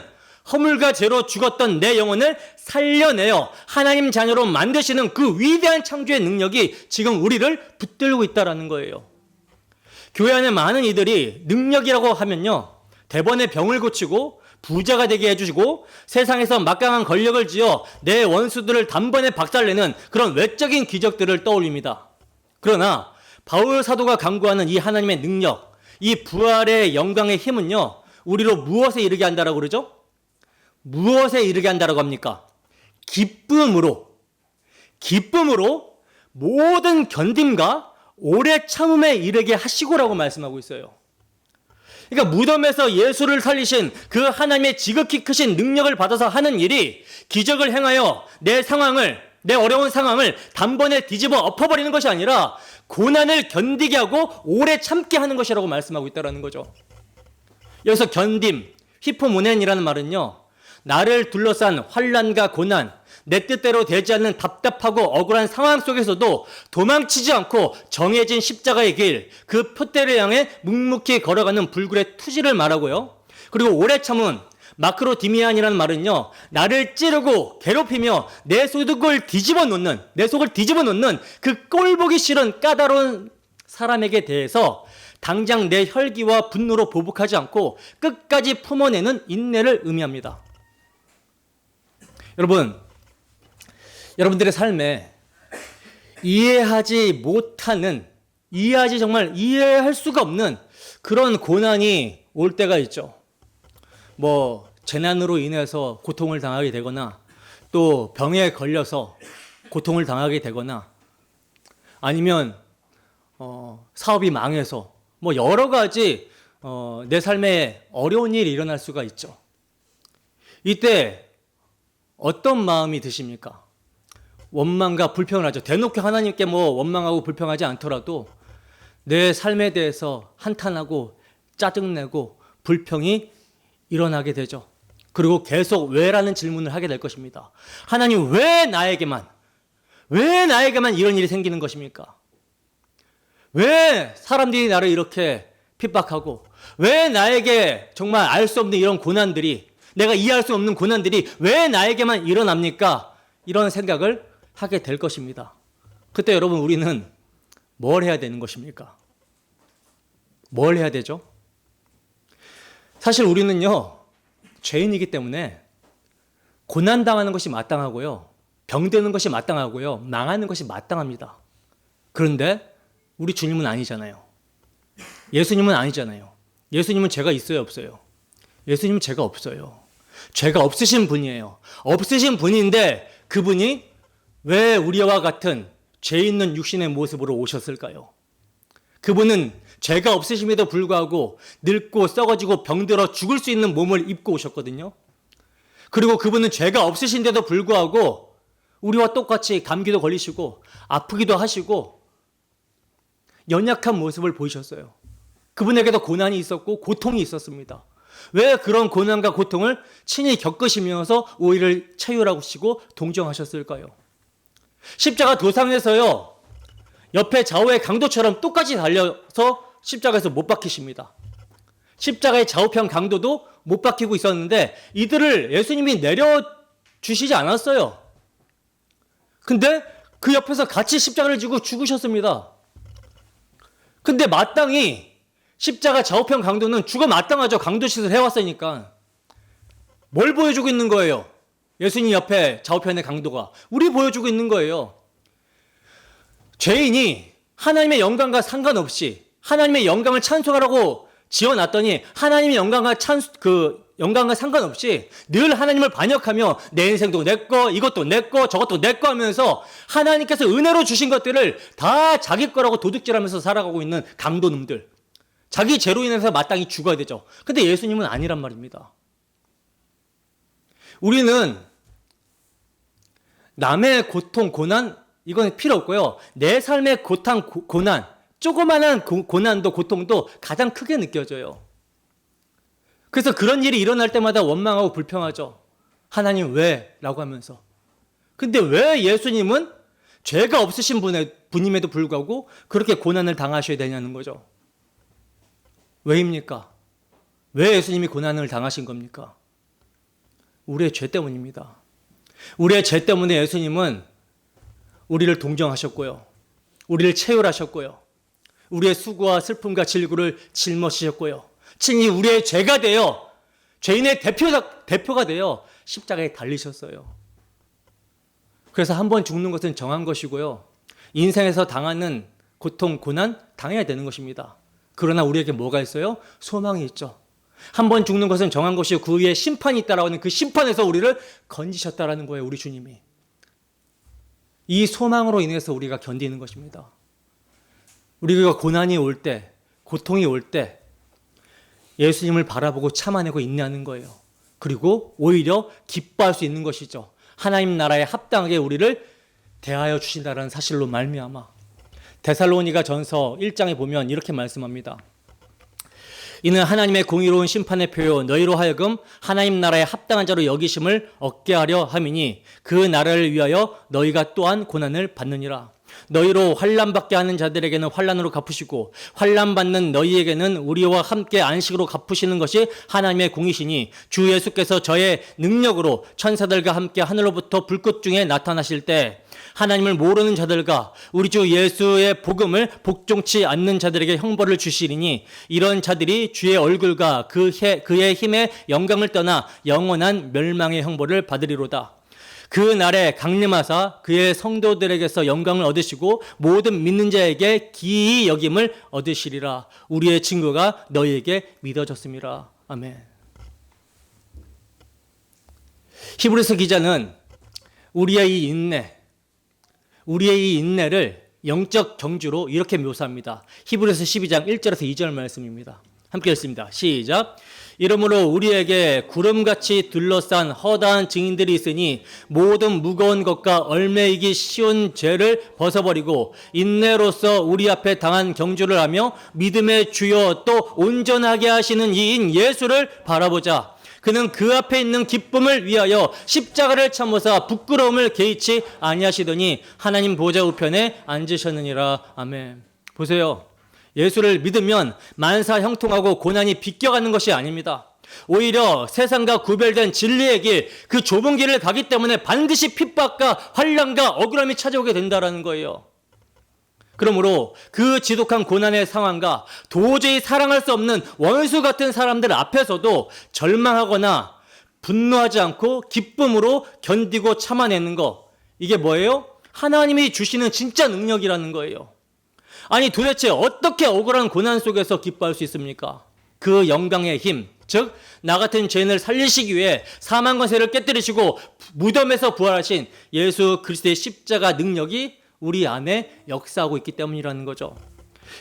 허물과 죄로 죽었던 내 영혼을 살려내어 하나님 자녀로 만드시는 그 위대한 창조의 능력이 지금 우리를 붙들고 있다는 거예요. 교회 안에 많은 이들이 능력이라고 하면요, 대번에 병을 고치고 부자가 되게 해주시고 세상에서 막강한 권력을 쥐어 내 원수들을 단번에 박살내는 그런 외적인 기적들을 떠올립니다. 그러나 바울 사도가 강구하는 이 하나님의 능력, 이 부활의 영광의 힘은요, 우리로 무엇에 이르게 한다라고 그러죠? 무엇에 이르게 한다라고 합니까? 기쁨으로 모든 견딤과 오래 참음에 이르게 하시고라고 말씀하고 있어요. 그러니까 무덤에서 예수를 살리신 그 하나님의 지극히 크신 능력을 받아서 하는 일이 기적을 행하여 내 어려운 상황을 단번에 뒤집어 엎어버리는 것이 아니라 고난을 견디게 하고 오래 참게 하는 것이라고 말씀하고 있다는 거죠. 여기서 견딤, 히포모넨이라는 말은요, 나를 둘러싼 환난과 고난, 내 뜻대로 되지 않는 답답하고 억울한 상황 속에서도 도망치지 않고 정해진 십자가의 길, 그 표대를 향해 묵묵히 걸어가는 불굴의 투지를 말하고요. 그리고 오래 참은 마크로디미안이라는 말은요, 나를 찌르고 괴롭히며 내 속을 뒤집어 놓는 그 꼴보기 싫은 까다로운 사람에게 대해서 당장 내 혈기와 분노로 보복하지 않고 끝까지 품어내는 인내를 의미합니다. 여러분들의 삶에 정말 이해할 수가 없는 그런 고난이 올 때가 있죠. 재난으로 인해서 고통을 당하게 되거나, 또 병에 걸려서 고통을 당하게 되거나, 아니면 사업이 망해서 여러 가지 내 삶에 어려운 일이 일어날 수가 있죠. 이때 어떤 마음이 드십니까? 원망과 불평을 하죠. 대놓고 하나님께 원망하고 불평하지 않더라도 내 삶에 대해서 한탄하고 짜증내고 불평이 일어나게 되죠. 그리고 계속 왜라는 질문을 하게 될 것입니다. 하나님, 왜 나에게만 이런 일이 생기는 것입니까? 왜 사람들이 나를 이렇게 핍박하고, 왜 나에게 정말 알 수 없는 이런 고난들이, 내가 이해할 수 없는 고난들이 왜 나에게만 일어납니까? 이런 생각을 하게 될 것입니다. 그때 여러분, 우리는 뭘 해야 되는 것입니까? 뭘 해야 되죠? 사실 우리는요, 죄인이기 때문에 고난당하는 것이 마땅하고요. 병드는 것이 마땅하고요. 망하는 것이 마땅합니다. 그런데 우리 주님은 아니잖아요. 예수님은 아니잖아요. 예수님은 죄가 있어요, 없어요? 예수님은 죄가 없어요. 죄가 없으신 분이에요. 없으신 분인데 그분이 왜 우리와 같은 죄 있는 육신의 모습으로 오셨을까요? 그분은 죄가 없으심에도 불구하고 늙고 썩어지고 병들어 죽을 수 있는 몸을 입고 오셨거든요. 그리고 그분은 죄가 없으신데도 불구하고 우리와 똑같이 감기도 걸리시고 아프기도 하시고 연약한 모습을 보이셨어요. 그분에게도 고난이 있었고 고통이 있었습니다. 왜 그런 고난과 고통을 친히 겪으시면서 오히려 체휼하시고 동정하셨을까요? 십자가 도상에서요, 옆에 좌우의 강도처럼 똑같이 달려서 십자가에서 못 박히십니다. 십자가의 좌우편 강도도 못 박히고 있었는데 이들을 예수님이 내려주시지 않았어요. 근데 그 옆에서 같이 십자가를 지고 죽으셨습니다. 근데 마땅히 십자가 좌우편 강도는 죽어 마땅하죠. 강도짓을 해왔으니까. 뭘 보여주고 있는 거예요? 예수님 옆에 좌우편의 강도가 우리 보여주고 있는 거예요. 죄인이 하나님의 영광과 상관없이 하나님의 영광을 찬송하라고 지어놨더니 하나님의 영광과 영광과 상관없이 늘 하나님을 반역하며 내 인생도 내 거, 이것도 내 거, 저것도 내 거 하면서 하나님께서 은혜로 주신 것들을 다 자기 거라고 도둑질하면서 살아가고 있는 강도놈들. 자기 죄로 인해서 마땅히 죽어야 되죠. 근데 예수님은 아니란 말입니다. 우리는 남의 고통, 고난 이건 필요 없고요. 내 삶의 고난, 조그마한 고난도 고통도 가장 크게 느껴져요. 그래서 그런 일이 일어날 때마다 원망하고 불평하죠. 하나님 왜? 라고 하면서. 근데 왜 예수님은 죄가 없으신 분임에도 불구하고 그렇게 고난을 당하셔야 되냐는 거죠. 왜입니까? 왜 예수님이 고난을 당하신 겁니까? 우리의 죄 때문입니다. 우리의 죄 때문에 예수님은 우리를 동정하셨고요. 우리를 체휼하셨고요. 우리의 수고와 슬픔과 질구를 짊어지셨고요. 친히 우리의 죄가 되어 죄인의 대표가 되어 십자가에 달리셨어요. 그래서 한 번 죽는 것은 정한 것이고요. 인생에서 당하는 고통, 고난 당해야 되는 것입니다. 그러나 우리에게 뭐가 있어요? 소망이 있죠. 한 번 죽는 것은 정한 것이고 그 위에 심판이 있다라고 하는 그 심판에서 우리를 건지셨다라는 거예요. 우리 주님이. 이 소망으로 인해서 우리가 견디는 것입니다. 우리가 고난이 올 때, 고통이 올 때 예수님을 바라보고 참아내고 인내하는 거예요. 그리고 오히려 기뻐할 수 있는 것이죠. 하나님 나라에 합당하게 우리를 대하여 주신다는 사실로 말미암아. 데살로니가 전서 1장에 보면 이렇게 말씀합니다. 이는 하나님의 공의로운 심판의 표요 너희로 하여금 하나님 나라에 합당한 자로 여기심을 얻게 하려 함이니 그 나라를 위하여 너희가 또한 고난을 받느니라. 너희로 환난받게 하는 자들에게는 환난으로 갚으시고 환난받는 너희에게는 우리와 함께 안식으로 갚으시는 것이 하나님의 공이시니 주 예수께서 저의 능력으로 천사들과 함께 하늘로부터 불꽃 중에 나타나실 때 하나님을 모르는 자들과 우리 주 예수의 복음을 복종치 않는 자들에게 형벌을 주시리니 이런 자들이 주의 얼굴과 그의 힘의 영광을 떠나 영원한 멸망의 형벌을 받으리로다. 그 날에 강림하사 그의 성도들에게서 영광을 얻으시고 모든 믿는 자에게 기이 여김을 얻으시리라. 우리의 증거가 너희에게 믿어졌음이라. 아멘. 히브리서 기자는 우리의 이 인내를 영적 경주로 이렇게 묘사합니다. 히브리서 12장 1절에서 2절 말씀입니다. 함께 읽습니다. 시작. 이러므로 우리에게 구름같이 둘러싼 허다한 증인들이 있으니 모든 무거운 것과 얼매이기 쉬운 죄를 벗어버리고 인내로서 우리 앞에 당한 경주를 하며 믿음의 주요 또 온전하게 하시는 이인 예수를 바라보자. 그는 그 앞에 있는 기쁨을 위하여 십자가를 참으사 부끄러움을 개의치 아니하시더니 하나님 보좌 우편에 앉으셨느니라. 아멘. 보세요. 예수를 믿으면 만사 형통하고 고난이 비껴가는 것이 아닙니다. 오히려 세상과 구별된 진리의 길, 그 좁은 길을 가기 때문에 반드시 핍박과 환난과 억울함이 찾아오게 된다는 거예요. 그러므로 그 지독한 고난의 상황과 도저히 사랑할 수 없는 원수 같은 사람들 앞에서도 절망하거나 분노하지 않고 기쁨으로 견디고 참아내는 거, 이게 뭐예요? 하나님이 주시는 진짜 능력이라는 거예요. 아니 도대체 어떻게 억울한 고난 속에서 기뻐할 수 있습니까? 그 영광의 힘, 즉 나 같은 죄인을 살리시기 위해 사망 권세를 깨뜨리시고 무덤에서 부활하신 예수 그리스도의 십자가 능력이 우리 안에 역사하고 있기 때문이라는 거죠.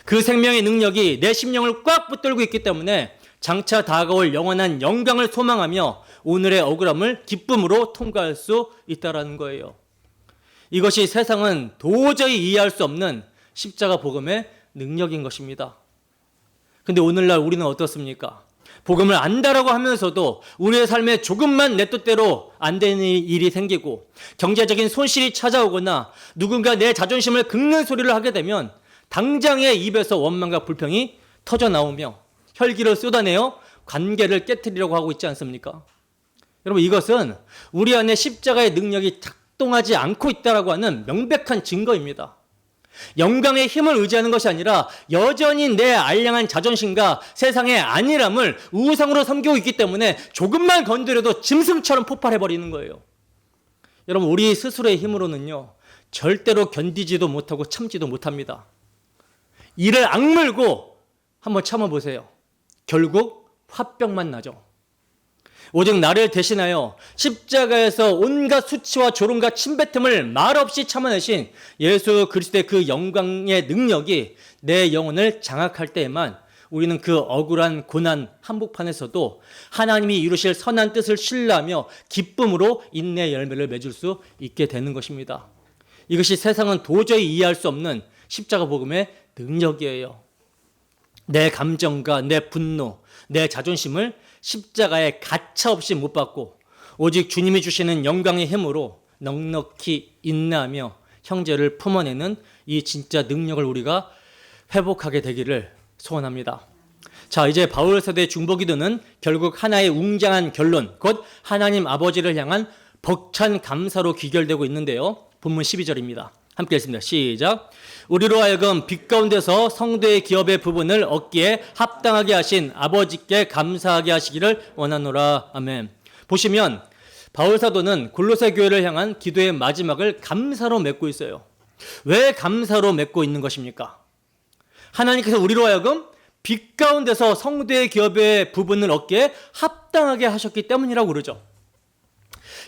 그 생명의 능력이 내 심령을 꽉 붙들고 있기 때문에 장차 다가올 영원한 영광을 소망하며 오늘의 억울함을 기쁨으로 통과할 수 있다는 거예요. 이것이 세상은 도저히 이해할 수 없는 십자가 복음의 능력인 것입니다. 근데 오늘날 우리는 어떻습니까? 복음을 안다라고 하면서도 우리의 삶에 조금만 내 뜻대로 안 되는 일이 생기고 경제적인 손실이 찾아오거나 누군가 내 자존심을 긁는 소리를 하게 되면 당장의 입에서 원망과 불평이 터져 나오며 혈기를 쏟아내어 관계를 깨트리려고 하고 있지 않습니까? 여러분, 이것은 우리 안에 십자가의 능력이 작동하지 않고 있다라고 하는 명백한 증거입니다. 영광의 힘을 의지하는 것이 아니라 여전히 내 알량한 자존심과 세상의 안일함을 우상으로 섬기고 있기 때문에 조금만 건드려도 짐승처럼 폭발해버리는 거예요. 여러분, 우리 스스로의 힘으로는요, 절대로 견디지도 못하고 참지도 못합니다. 이를 악물고 한번 참아보세요. 결국 화병만 나죠. 오직 나를 대신하여 십자가에서 온갖 수치와 조롱과 침뱉음을 말없이 참아내신 예수 그리스도의 그 영광의 능력이 내 영혼을 장악할 때에만 우리는 그 억울한 고난 한복판에서도 하나님이 이루실 선한 뜻을 신뢰하며 기쁨으로 인내의 열매를 맺을 수 있게 되는 것입니다. 이것이 세상은 도저히 이해할 수 없는 십자가 복음의 능력이에요. 내 감정과 내 분노, 내 자존심을 십자가에 가차없이 못 박고 오직 주님이 주시는 영광의 힘으로 넉넉히 인내하며 형제를 품어내는 이 진짜 능력을 우리가 회복하게 되기를 소원합니다. 자, 이제 바울 사도의 중보기도는 결국 하나의 웅장한 결론, 곧 하나님 아버지를 향한 벅찬 감사로 귀결되고 있는데요. 본문 12절입니다. 함께 읽습니다. 시작. 우리로 하여금 빛 가운데서 성도의 기업의 부분을 얻기에 합당하게 하신 아버지께 감사하게 하시기를 원하노라. 아멘. 보시면 바울 사도는 골로새 교회를 향한 기도의 마지막을 감사로 맺고 있어요. 왜 감사로 맺고 있는 것입니까? 하나님께서 우리로 하여금 빛 가운데서 성도의 기업의 부분을 얻기에 합당하게 하셨기 때문이라고 그러죠.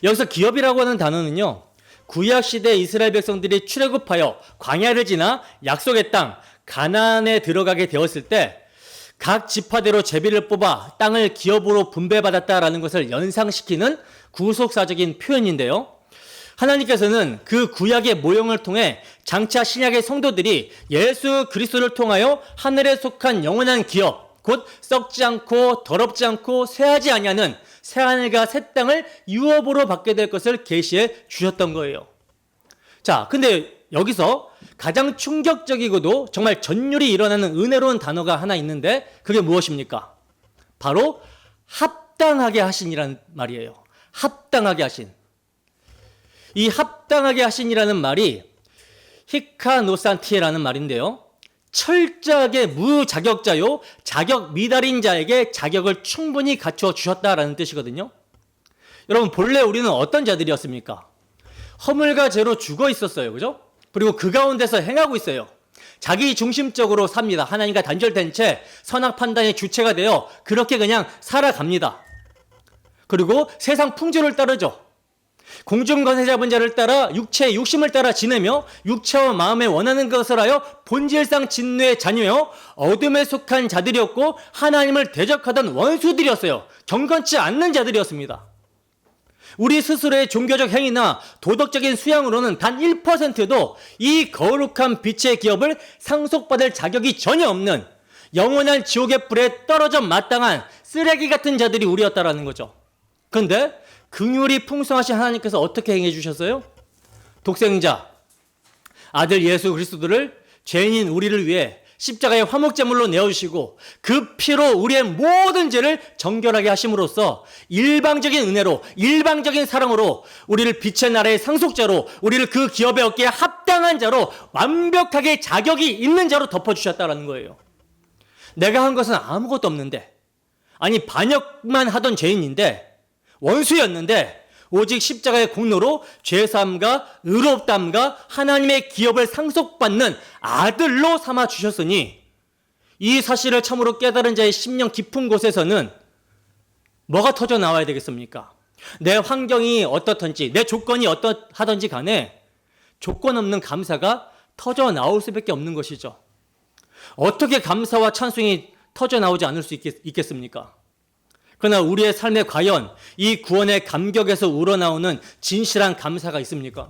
여기서 기업이라고 하는 단어는요, 구약시대 이스라엘 백성들이 출애굽하여 광야를 지나 약속의 땅 가나안에 들어가게 되었을 때 각 지파대로 제비를 뽑아 땅을 기업으로 분배받았다라는 것을 연상시키는 구속사적인 표현인데요. 하나님께서는 그 구약의 모형을 통해 장차 신약의 성도들이 예수 그리스도를 통하여 하늘에 속한 영원한 기업, 곧 썩지 않고 더럽지 않고 쇠하지 아니하는 새하늘과 새 땅을 유업으로 받게 될 것을 계시해 주셨던 거예요. 자, 근데 여기서 가장 충격적이고도 정말 전율이 일어나는 은혜로운 단어가 하나 있는데 그게 무엇입니까? 바로 합당하게 하신이라는 말이에요. 합당하게 하신. 이 합당하게 하신이라는 말이 히카노산티에라는 말인데요. 철저하게 무자격자요 자격 미달인 자에게 자격을 충분히 갖춰 주셨다라는 뜻이거든요. 여러분, 본래 우리는 어떤 자들이었습니까? 허물과 죄로 죽어 있었어요. 그죠? 그리고 그 가운데서 행하고 있어요. 자기 중심적으로 삽니다. 하나님과 단절된 채 선악 판단의 주체가 되어 그렇게 그냥 살아갑니다. 그리고 세상 풍조를 따르죠. 공중권세 잡은 자를 따라 육체의 욕심을 따라 지내며 육체와 마음에 원하는 것을 하여 본질상 진노의 자녀요 어둠에 속한 자들이었고 하나님을 대적하던 원수들이었어요. 경건치 않는 자들이었습니다. 우리 스스로의 종교적 행위나 도덕적인 수양으로는 단 1%도 이 거룩한 빛의 기업을 상속받을 자격이 전혀 없는 영원한 지옥의 불에 떨어져 마땅한 쓰레기 같은 자들이 우리였다라는 거죠. 그런데 긍휼이 풍성하신 하나님께서 어떻게 행해 주셨어요? 독생자 아들 예수 그리스도를 죄인인 우리를 위해 십자가의 화목제물로 내어주시고 그 피로 우리의 모든 죄를 정결하게 하심으로써 일방적인 은혜로 일방적인 사랑으로 우리를 빛의 나라의 상속자로 우리를 그 기업에 얻기에 합당한 자로 완벽하게 자격이 있는 자로 덮어주셨다는 거예요. 내가 한 것은 아무것도 없는데, 아니 반역만 하던 죄인인데 원수였는데 오직 십자가의 공로로 죄사함과 의롭다함과 하나님의 기업을 상속받는 아들로 삼아 주셨으니 이 사실을 참으로 깨달은 자의 심령 깊은 곳에서는 뭐가 터져 나와야 되겠습니까? 내 환경이 어떻든지 내 조건이 어떠하든지 간에 조건 없는 감사가 터져 나올 수밖에 없는 것이죠. 어떻게 감사와 찬송이 터져 나오지 않을 수 있겠습니까? 그러나 우리의 삶에 과연 이 구원의 감격에서 우러나오는 진실한 감사가 있습니까?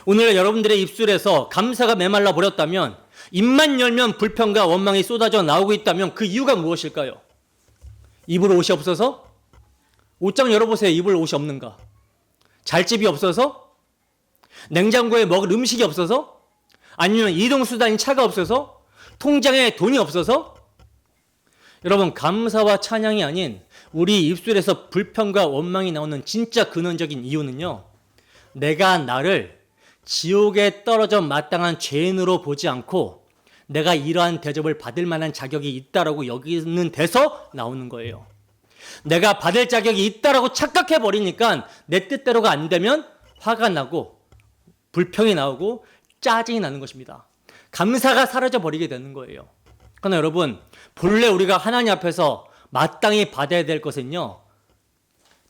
오늘 여러분들의 입술에서 감사가 메말라 버렸다면, 입만 열면 불평과 원망이 쏟아져 나오고 있다면 그 이유가 무엇일까요? 입을 옷이 없어서? 옷장 열어보세요. 입을 옷이 없는가? 잘집이 없어서? 냉장고에 먹을 음식이 없어서? 아니면 이동수단인 차가 없어서? 통장에 돈이 없어서? 여러분, 감사와 찬양이 아닌 우리 입술에서 불평과 원망이 나오는 진짜 근원적인 이유는요, 내가 나를 지옥에 떨어져 마땅한 죄인으로 보지 않고 내가 이러한 대접을 받을 만한 자격이 있다라고 여기는 데서 나오는 거예요. 내가 받을 자격이 있다라고 착각해 버리니까 내 뜻대로가 안 되면 화가 나고 불평이 나오고 짜증이 나는 것입니다. 감사가 사라져 버리게 되는 거예요. 그러나 여러분, 본래 우리가 하나님 앞에서 마땅히 받아야 될 것은요,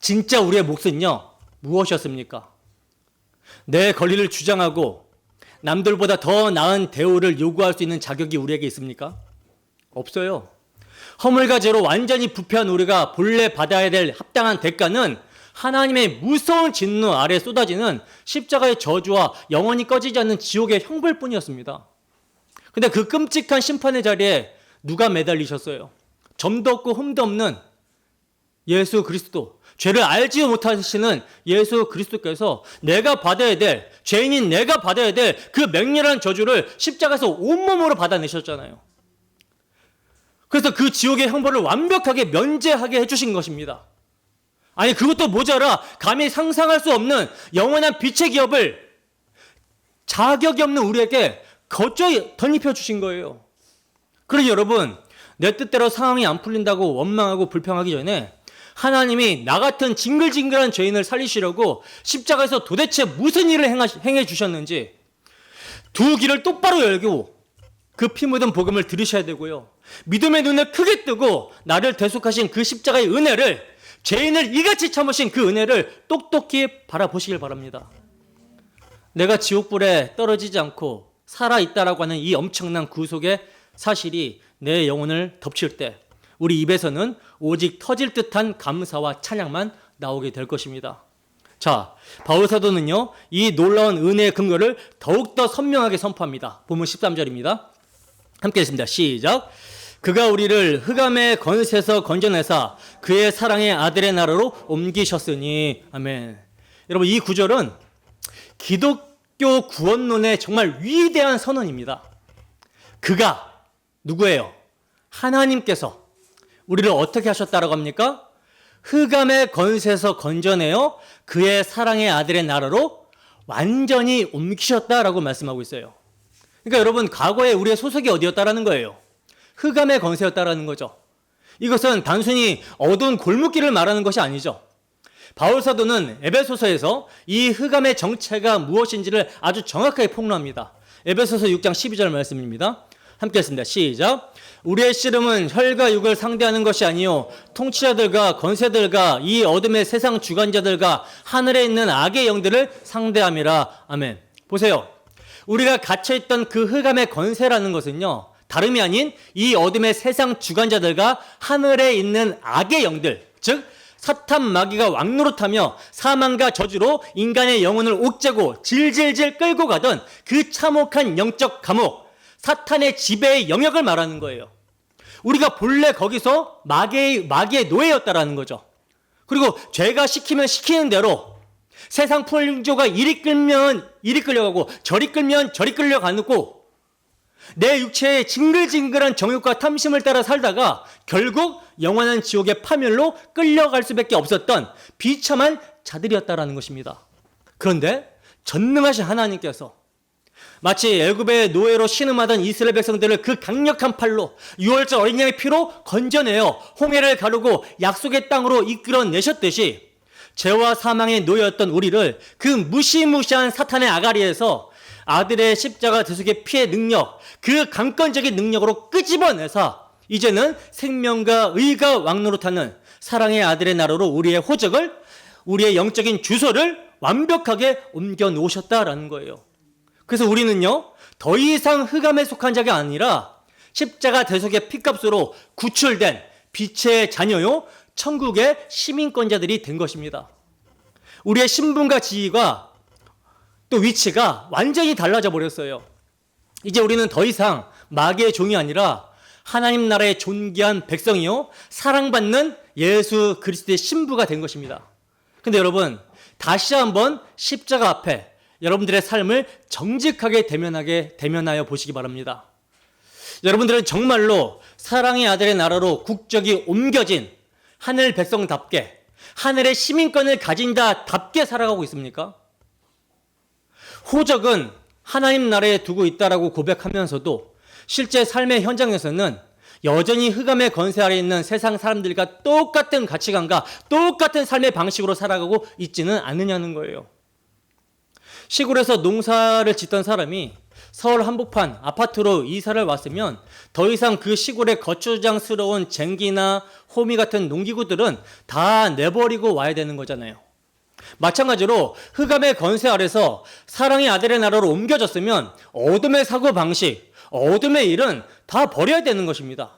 진짜 우리의 몫은요, 무엇이었습니까? 내 권리를 주장하고 남들보다 더 나은 대우를 요구할 수 있는 자격이 우리에게 있습니까? 없어요. 허물과 죄로 완전히 부패한 우리가 본래 받아야 될 합당한 대가는 하나님의 무서운 진노 아래 쏟아지는 십자가의 저주와 영원히 꺼지지 않는 지옥의 형벌뿐이었습니다. 근데 그 끔찍한 심판의 자리에 누가 매달리셨어요? 점도 없고 흠도 없는 예수 그리스도, 죄를 알지 못하시는 예수 그리스도께서 내가 받아야 될, 죄인인 내가 받아야 될 그 맹렬한 저주를 십자가에서 온몸으로 받아내셨잖아요. 그래서 그 지옥의 형벌을 완벽하게 면제하게 해주신 것입니다. 아니, 그것도 모자라 감히 상상할 수 없는 영원한 빛의 기업을 자격이 없는 우리에게 거저히 덧입혀 주신 거예요. 그러니 여러분, 내 뜻대로 상황이 안 풀린다고 원망하고 불평하기 전에 하나님이 나 같은 징글징글한 죄인을 살리시려고 십자가에서 도대체 무슨 일을 행해 주셨는지 두 귀를 똑바로 열고 그 피 묻은 복음을 들으셔야 되고요, 믿음의 눈을 크게 뜨고 나를 대속하신 그 십자가의 은혜를, 죄인을 이같이 참으신 그 은혜를 똑똑히 바라보시길 바랍니다. 내가 지옥불에 떨어지지 않고 살아있다라고 하는 이 엄청난 구속의 사실이 내 영혼을 덮칠 때 우리 입에서는 오직 터질 듯한 감사와 찬양만 나오게 될 것입니다. 자, 바울 사도는요, 이 놀라운 은혜의 근거를 더욱더 선명하게 선포합니다. 본문 13절입니다. 함께 읽습니다. 시작. 그가 우리를 흑암의 권세에서 건져내사 그의 사랑의 아들의 나라로 옮기셨으니. 아멘. 여러분, 이 구절은 기독교 구원론의 정말 위대한 선언입니다. 그가 누구예요? 하나님께서 우리를 어떻게 하셨다라고 합니까? 흑암의 권세에서 건져내어 그의 사랑의 아들의 나라로 완전히 옮기셨다라고 말씀하고 있어요. 그러니까 여러분, 과거에 우리의 소속이 어디였다라는 거예요? 흑암의 권세였다라는 거죠. 이것은 단순히 어두운 골목길을 말하는 것이 아니죠. 바울 사도는 에베소서에서 이 흑암의 정체가 무엇인지를 아주 정확하게 폭로합니다. 에베소서 6장 12절 말씀입니다. 함께 했습니다. 시작. 우리의 씨름은 혈과 육을 상대하는 것이 아니요 통치자들과 권세들과 이 어둠의 세상 주관자들과 하늘에 있는 악의 영들을 상대함이라. 아멘. 보세요. 우리가 갇혀있던 그 흑암의 권세라는 것은요, 다름이 아닌 이 어둠의 세상 주관자들과 하늘에 있는 악의 영들, 즉 사탄 마귀가 왕노릇하며 사망과 저주로 인간의 영혼을 옥죄고 질질질 끌고 가던 그 참혹한 영적 감옥, 사탄의 지배의 영역을 말하는 거예요. 우리가 본래 거기서 마귀의 노예였다라는 거죠. 그리고 죄가 시키면 시키는 대로 세상 풍조가 이리 끌면 이리 끌려가고 저리 끌면 저리 끌려가고 내 육체의 징글징글한 정욕과 탐심을 따라 살다가 결국 영원한 지옥의 파멸로 끌려갈 수밖에 없었던 비참한 자들이었다라는 것입니다. 그런데 전능하신 하나님께서 마치 애굽의 노예로 신음하던 이스라엘 백성들을 그 강력한 팔로 6월절 어린 양의 피로 건져내어 홍해를 가르고 약속의 땅으로 이끌어내셨듯이 죄와 사망의 노예였던 우리를 그 무시무시한 사탄의 아가리에서 아들의 십자가 대속의 피의 능력, 그 강권적인 능력으로 끄집어내서 이제는 생명과 의가 왕노릇하는 사랑의 아들의 나라로 우리의 호적을, 우리의 영적인 주소를 완벽하게 옮겨 놓으셨다라는 거예요. 그래서 우리는요, 더 이상 흑암에 속한 자가 아니라 십자가 대속의 피값으로 구출된 빛의 자녀요, 천국의 시민권자들이 된 것입니다. 우리의 신분과 지위가 또 위치가 완전히 달라져 버렸어요. 이제 우리는 더 이상 마귀의 종이 아니라 하나님 나라의 존귀한 백성이요, 사랑받는 예수 그리스도의 신부가 된 것입니다. 근데 여러분, 다시 한번 십자가 앞에 여러분들의 삶을 정직하게 대면하여 보시기 바랍니다. 여러분들은 정말로 사랑의 아들의 나라로 국적이 옮겨진 하늘 백성답게, 하늘의 시민권을 가진 자답게 살아가고 있습니까? 호적은 하나님 나라에 두고 있다라고 고백하면서도 실제 삶의 현장에서는 여전히 흑암의 권세 아래 있는 세상 사람들과 똑같은 가치관과 똑같은 삶의 방식으로 살아가고 있지는 않느냐는 거예요. 시골에서 농사를 짓던 사람이 서울 한복판 아파트로 이사를 왔으면 더 이상 그 시골의 거추장스러운 쟁기나 호미 같은 농기구들은 다 내버리고 와야 되는 거잖아요. 마찬가지로 흑암의 권세 아래서 사랑의 아들의 나라로 옮겨졌으면 어둠의 사고방식, 어둠의 일은 다 버려야 되는 것입니다.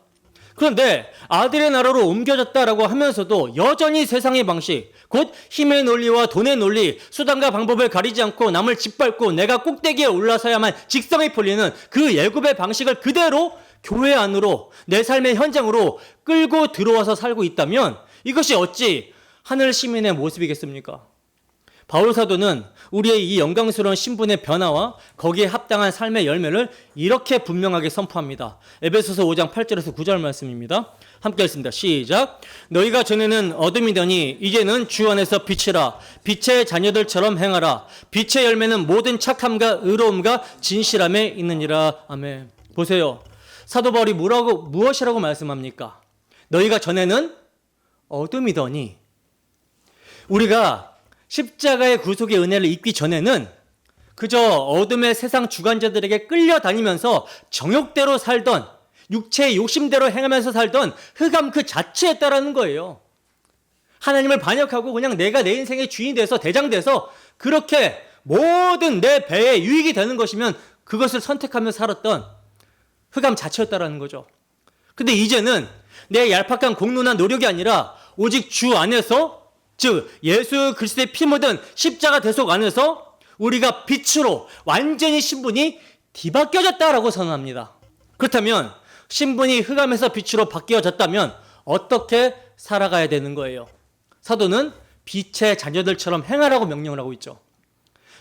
그런데 아들의 나라로 옮겨졌다라고 하면서도 여전히 세상의 방식, 곧 힘의 논리와 돈의 논리, 수단과 방법을 가리지 않고 남을 짓밟고 내가 꼭대기에 올라서야만 직성이 풀리는 그 애굽의 방식을 그대로 교회 안으로, 내 삶의 현장으로 끌고 들어와서 살고 있다면 이것이 어찌 하늘 시민의 모습이겠습니까? 바울 사도는 우리의 이 영광스러운 신분의 변화와 거기에 합당한 삶의 열매를 이렇게 분명하게 선포합니다. 에베소서 5장 8절에서 9절 말씀입니다. 함께 읽습니다. 시작. 너희가 전에는 어둠이더니 이제는 주 안에서 빛이라. 빛의 자녀들처럼 행하라. 빛의 열매는 모든 착함과 의로움과 진실함에 있느니라. 아멘. 보세요. 사도 바울이 무엇이라고 말씀합니까? 너희가 전에는 어둠이더니, 우리가 십자가의 구속의 은혜를 입기 전에는 그저 어둠의 세상 주관자들에게 끌려다니면서 정욕대로 살던, 육체의 욕심대로 행하면서 살던 흑암 그 자체였다라는 거예요. 하나님을 반역하고 그냥 내가 내 인생의 주인이 돼서, 대장 돼서 그렇게 모든 내 배에 유익이 되는 것이면 그것을 선택하며 살았던 흑암 자체였다라는 거죠. 근데 이제는 내 얄팍한 공로나 노력이 아니라 오직 주 안에서, 즉 예수 그리스도의 피 묻은 십자가 대속 안에서 우리가 빛으로 완전히 신분이 뒤바뀌어졌다라고 선언합니다. 그렇다면 신분이 흑암에서 빛으로 바뀌어졌다면 어떻게 살아가야 되는 거예요? 사도는 빛의 자녀들처럼 행하라고 명령을 하고 있죠.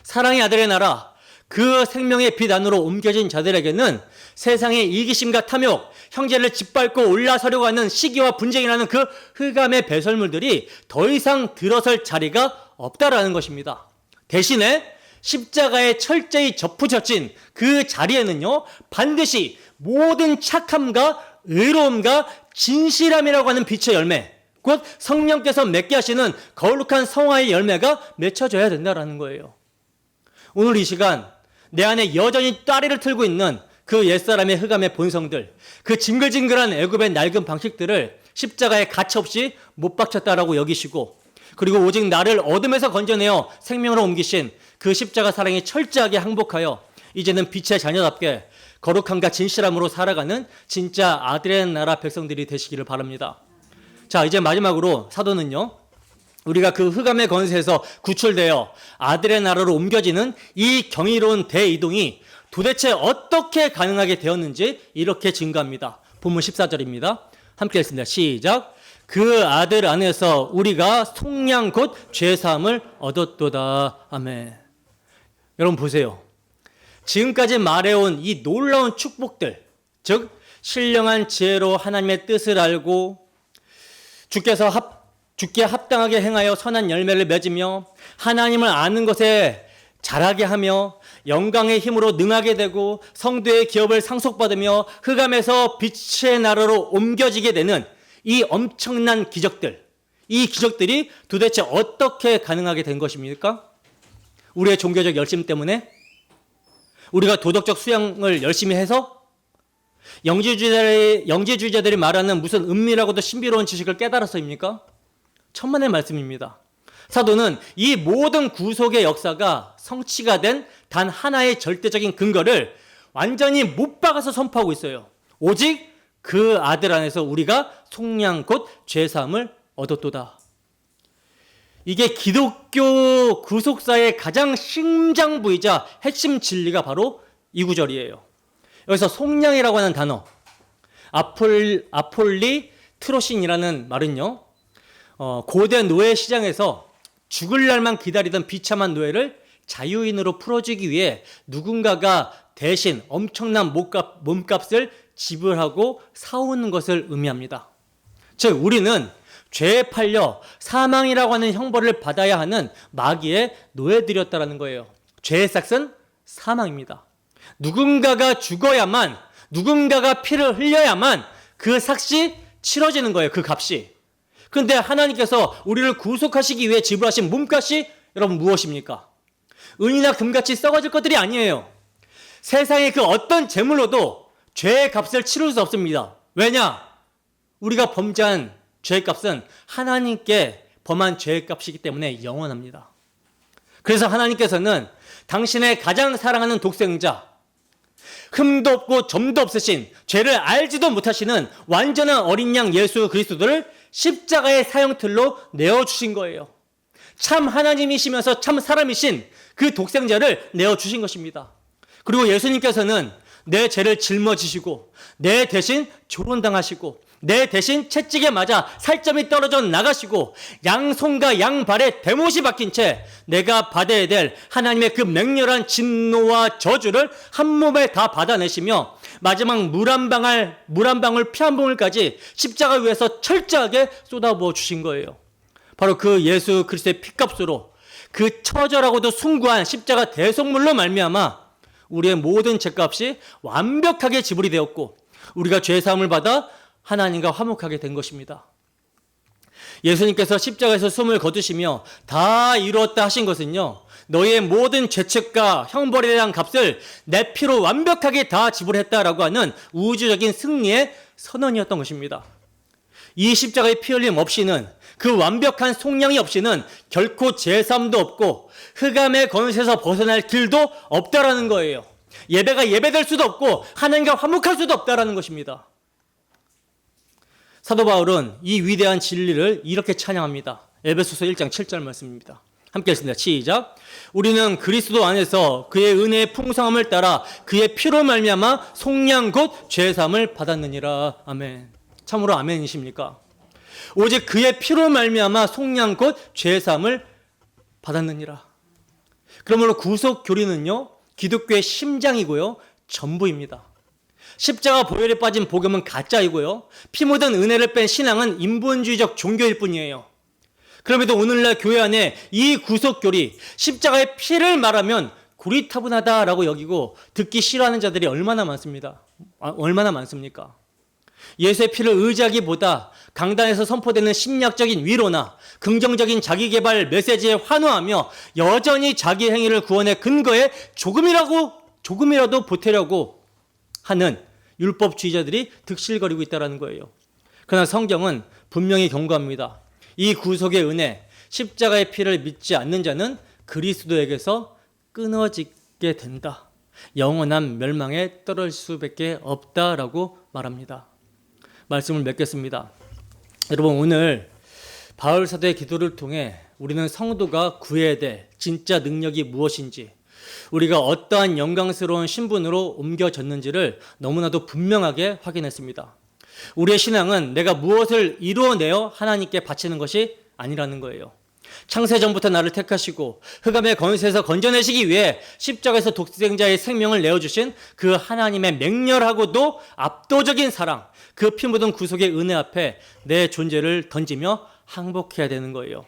사랑의 아들의 나라, 그 생명의 빛 안으로 옮겨진 자들에게는 세상의 이기심과 탐욕, 형제를 짓밟고 올라서려고 하는 시기와 분쟁이라는 그 흑암의 배설물들이 더 이상 들어설 자리가 없다라는 것입니다. 대신에 십자가에 철저히 접붙여진 그 자리에는요, 반드시 모든 착함과 의로움과 진실함이라고 하는 빛의 열매, 곧 성령께서 맺게 하시는 거룩한 성화의 열매가 맺혀져야 된다라는 거예요. 오늘 이 시간 내 안에 여전히 따리를 틀고 있는 그 옛사람의 흑암의 본성들, 그 징글징글한 애굽의 낡은 방식들을 십자가에 가차없이 못 박혔다라고 여기시고, 그리고 오직 나를 어둠에서 건져내어 생명으로 옮기신 그 십자가 사랑에 철저하게 항복하여 이제는 빛의 자녀답게 거룩함과 진실함으로 살아가는 진짜 아들의 나라 백성들이 되시기를 바랍니다. 자, 이제 마지막으로 사도는요, 우리가 그 흑암의 권세에서 구출되어 아들의 나라로 옮겨지는 이 경이로운 대이동이 도대체 어떻게 가능하게 되었는지 이렇게 증거합니다. 본문 14절입니다. 함께 읽습니다. 시작. 그 아들 안에서 우리가 속량 곧 죄사함을 얻었도다. 아멘. 여러분 보세요. 지금까지 말해온 이 놀라운 축복들, 즉 신령한 지혜로 하나님의 뜻을 알고 주께 합당하게 행하여 선한 열매를 맺으며 하나님을 아는 것에 잘하게 하며 영광의 힘으로 능하게 되고 성도의 기업을 상속받으며 흑암에서 빛의 나라로 옮겨지게 되는 이 엄청난 기적들, 이 기적들이 도대체 어떻게 가능하게 된 것입니까? 우리의 종교적 열심 때문에? 우리가 도덕적 수양을 열심히 해서? 영지주의자들이 말하는 무슨 은밀하고도 신비로운 지식을 깨달아서입니까? 천만의 말씀입니다. 사도는 이 모든 구속의 역사가 성취가 된 단 하나의 절대적인 근거를 완전히 못 박아서 선포하고 있어요. 오직 그 아들 안에서 우리가 속량 곧 죄사함을 얻었도다. 이게 기독교 구속사의 가장 심장부이자 핵심 진리가 바로 이 구절이에요. 여기서 속량이라고 하는 단어, 아폴리 트로신이라는 말은요, 고대 노예 시장에서 죽을 날만 기다리던 비참한 노예를 자유인으로 풀어주기 위해 누군가가 대신 엄청난 몸값을 지불하고 사오는 것을 의미합니다. 즉 우리는 죄에 팔려 사망이라고 하는 형벌을 받아야 하는 마귀의 노예들이었다라는 거예요. 죄의 삭은 사망입니다. 누군가가 죽어야만, 누군가가 피를 흘려야만 그 삭이 치러지는 거예요. 그 값이. 그런데 하나님께서 우리를 구속하시기 위해 지불하신 몸값이 여러분 무엇입니까? 은이나 금같이 썩어질 것들이 아니에요. 세상의 그 어떤 재물로도 죄의 값을 치를 수 없습니다. 왜냐? 우리가 범죄한 죄의 값은 하나님께 범한 죄의 값이기 때문에 영원합니다. 그래서 하나님께서는 당신의 가장 사랑하는 독생자, 흠도 없고 점도 없으신, 죄를 알지도 못하시는 완전한 어린 양 예수 그리스도를 십자가의 사형틀로 내어주신 거예요. 참 하나님이시면서 참 사람이신 그 독생자를 내어주신 것입니다. 그리고 예수님께서는 내 죄를 짊어지시고 내 대신 조론당하시고 내 대신 채찍에 맞아 살점이 떨어져 나가시고 양손과 양발에 대못이 박힌 채 내가 받아야 될 하나님의 그 맹렬한 진노와 저주를 한 몸에 다 받아내시며 마지막 물 한 방울 피 한 방울까지 십자가 위에서 철저하게 쏟아부어 주신 거예요. 바로 그 예수 그리스도의 피값으로 그 처절하고도 숭고한 십자가 대속물로 말미암아 우리의 모든 죄값이 완벽하게 지불이 되었고 우리가 죄사함을 받아 하나님과 화목하게 된 것입니다. 예수님께서 십자가에서 숨을 거두시며 다 이루었다 하신 것은요, 너희의 모든 죄책과 형벌에 대한 값을 내 피로 완벽하게 다 지불했다라고 하는 우주적인 승리의 선언이었던 것입니다. 이 십자가의 피 흘림 없이는, 그 완벽한 속량이 없이는 결코 죄사함도 없고 흑암의 권세에서 벗어날 길도 없다라는 거예요. 예배가 예배될 수도 없고 하나님과 화목할 수도 없다라는 것입니다. 사도 바울은 이 위대한 진리를 이렇게 찬양합니다. 에베소서 1장 7절 말씀입니다. 함께 읽습니다. 시작. 우리는 그리스도 안에서 그의 은혜의 풍성함을 따라 그의 피로 말미암아 속량 곧 죄사함을 받았느니라. 아멘. 참으로 아멘이십니까? 오직 그의 피로 말미암아 속량 곧 죄사함을 받았느니라. 그러므로 구속 교리는요, 기독교의 심장이고요, 전부입니다. 십자가 보혈에 빠진 복음은 가짜이고요, 피 묻은 은혜를 뺀 신앙은 인본주의적 종교일 뿐이에요. 그럼에도 오늘날 교회 안에 이 구속 교리, 십자가의 피를 말하면 고리타분하다라고 여기고 듣기 싫어하는 자들이 얼마나 많습니까? 예수의 피를 의지하기보다 강단에서 선포되는 심리학적인 위로나 긍정적인 자기개발 메시지에 환호하며 여전히 자기 행위를 구원의 근거에 조금이라도 보태려고 하는 율법주의자들이 득실거리고 있다는 거예요. 그러나 성경은 분명히 경고합니다. 이 구속의 은혜, 십자가의 피를 믿지 않는 자는 그리스도에게서 끊어지게 된다. 영원한 멸망에 떨어질 수밖에 없다라고 말합니다. 말씀을 맺겠습니다. 여러분, 오늘 바울 사도의 기도를 통해 우리는 성도가 구해야 될 진짜 능력이 무엇인지, 우리가 어떠한 영광스러운 신분으로 옮겨졌는지를 너무나도 분명하게 확인했습니다. 우리의 신앙은 내가 무엇을 이루어내어 하나님께 바치는 것이 아니라는 거예요. 창세전부터 나를 택하시고 흑암의 권세에서 건져내시기 위해 십자가에서 독생자의 생명을 내어주신 그 하나님의 맹렬하고도 압도적인 사랑, 그 피 묻은 구속의 은혜 앞에 내 존재를 던지며 항복해야 되는 거예요.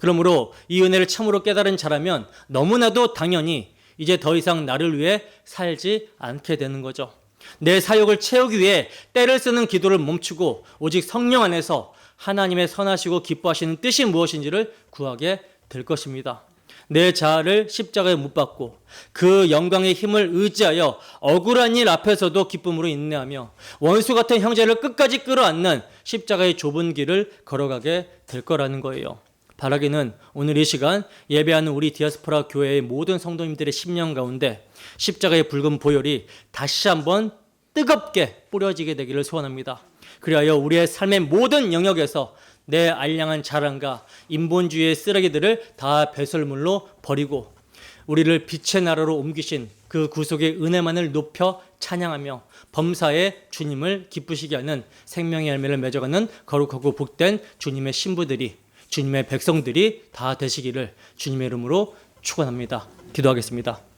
그러므로 이 은혜를 참으로 깨달은 자라면 너무나도 당연히 이제 더 이상 나를 위해 살지 않게 되는 거죠. 내 사욕을 채우기 위해 때를 쓰는 기도를 멈추고 오직 성령 안에서 하나님의 선하시고 기뻐하시는 뜻이 무엇인지를 구하게 될 것입니다. 내 자아를 십자가에 못 박고 그 영광의 힘을 의지하여 억울한 일 앞에서도 기쁨으로 인내하며 원수 같은 형제를 끝까지 끌어안는 십자가의 좁은 길을 걸어가게 될 거라는 거예요. 바라기는 오늘 이 시간 예배하는 우리 디아스포라 교회의 모든 성도님들의 심령 가운데 십자가의 붉은 보혈이 다시 한번 뜨겁게 뿌려지게 되기를 소원합니다. 그리하여 우리의 삶의 모든 영역에서 내 알량한 자랑과 인본주의의 쓰레기들을 다 배설물로 버리고 우리를 빛의 나라로 옮기신 그 구속의 은혜만을 높여 찬양하며 범사에 주님을 기쁘시게 하는 생명의 열매를 맺어가는 거룩하고 복된 주님의 신부들이, 주님의 백성들이 다 되시기를 주님의 이름으로 축원합니다. 기도하겠습니다.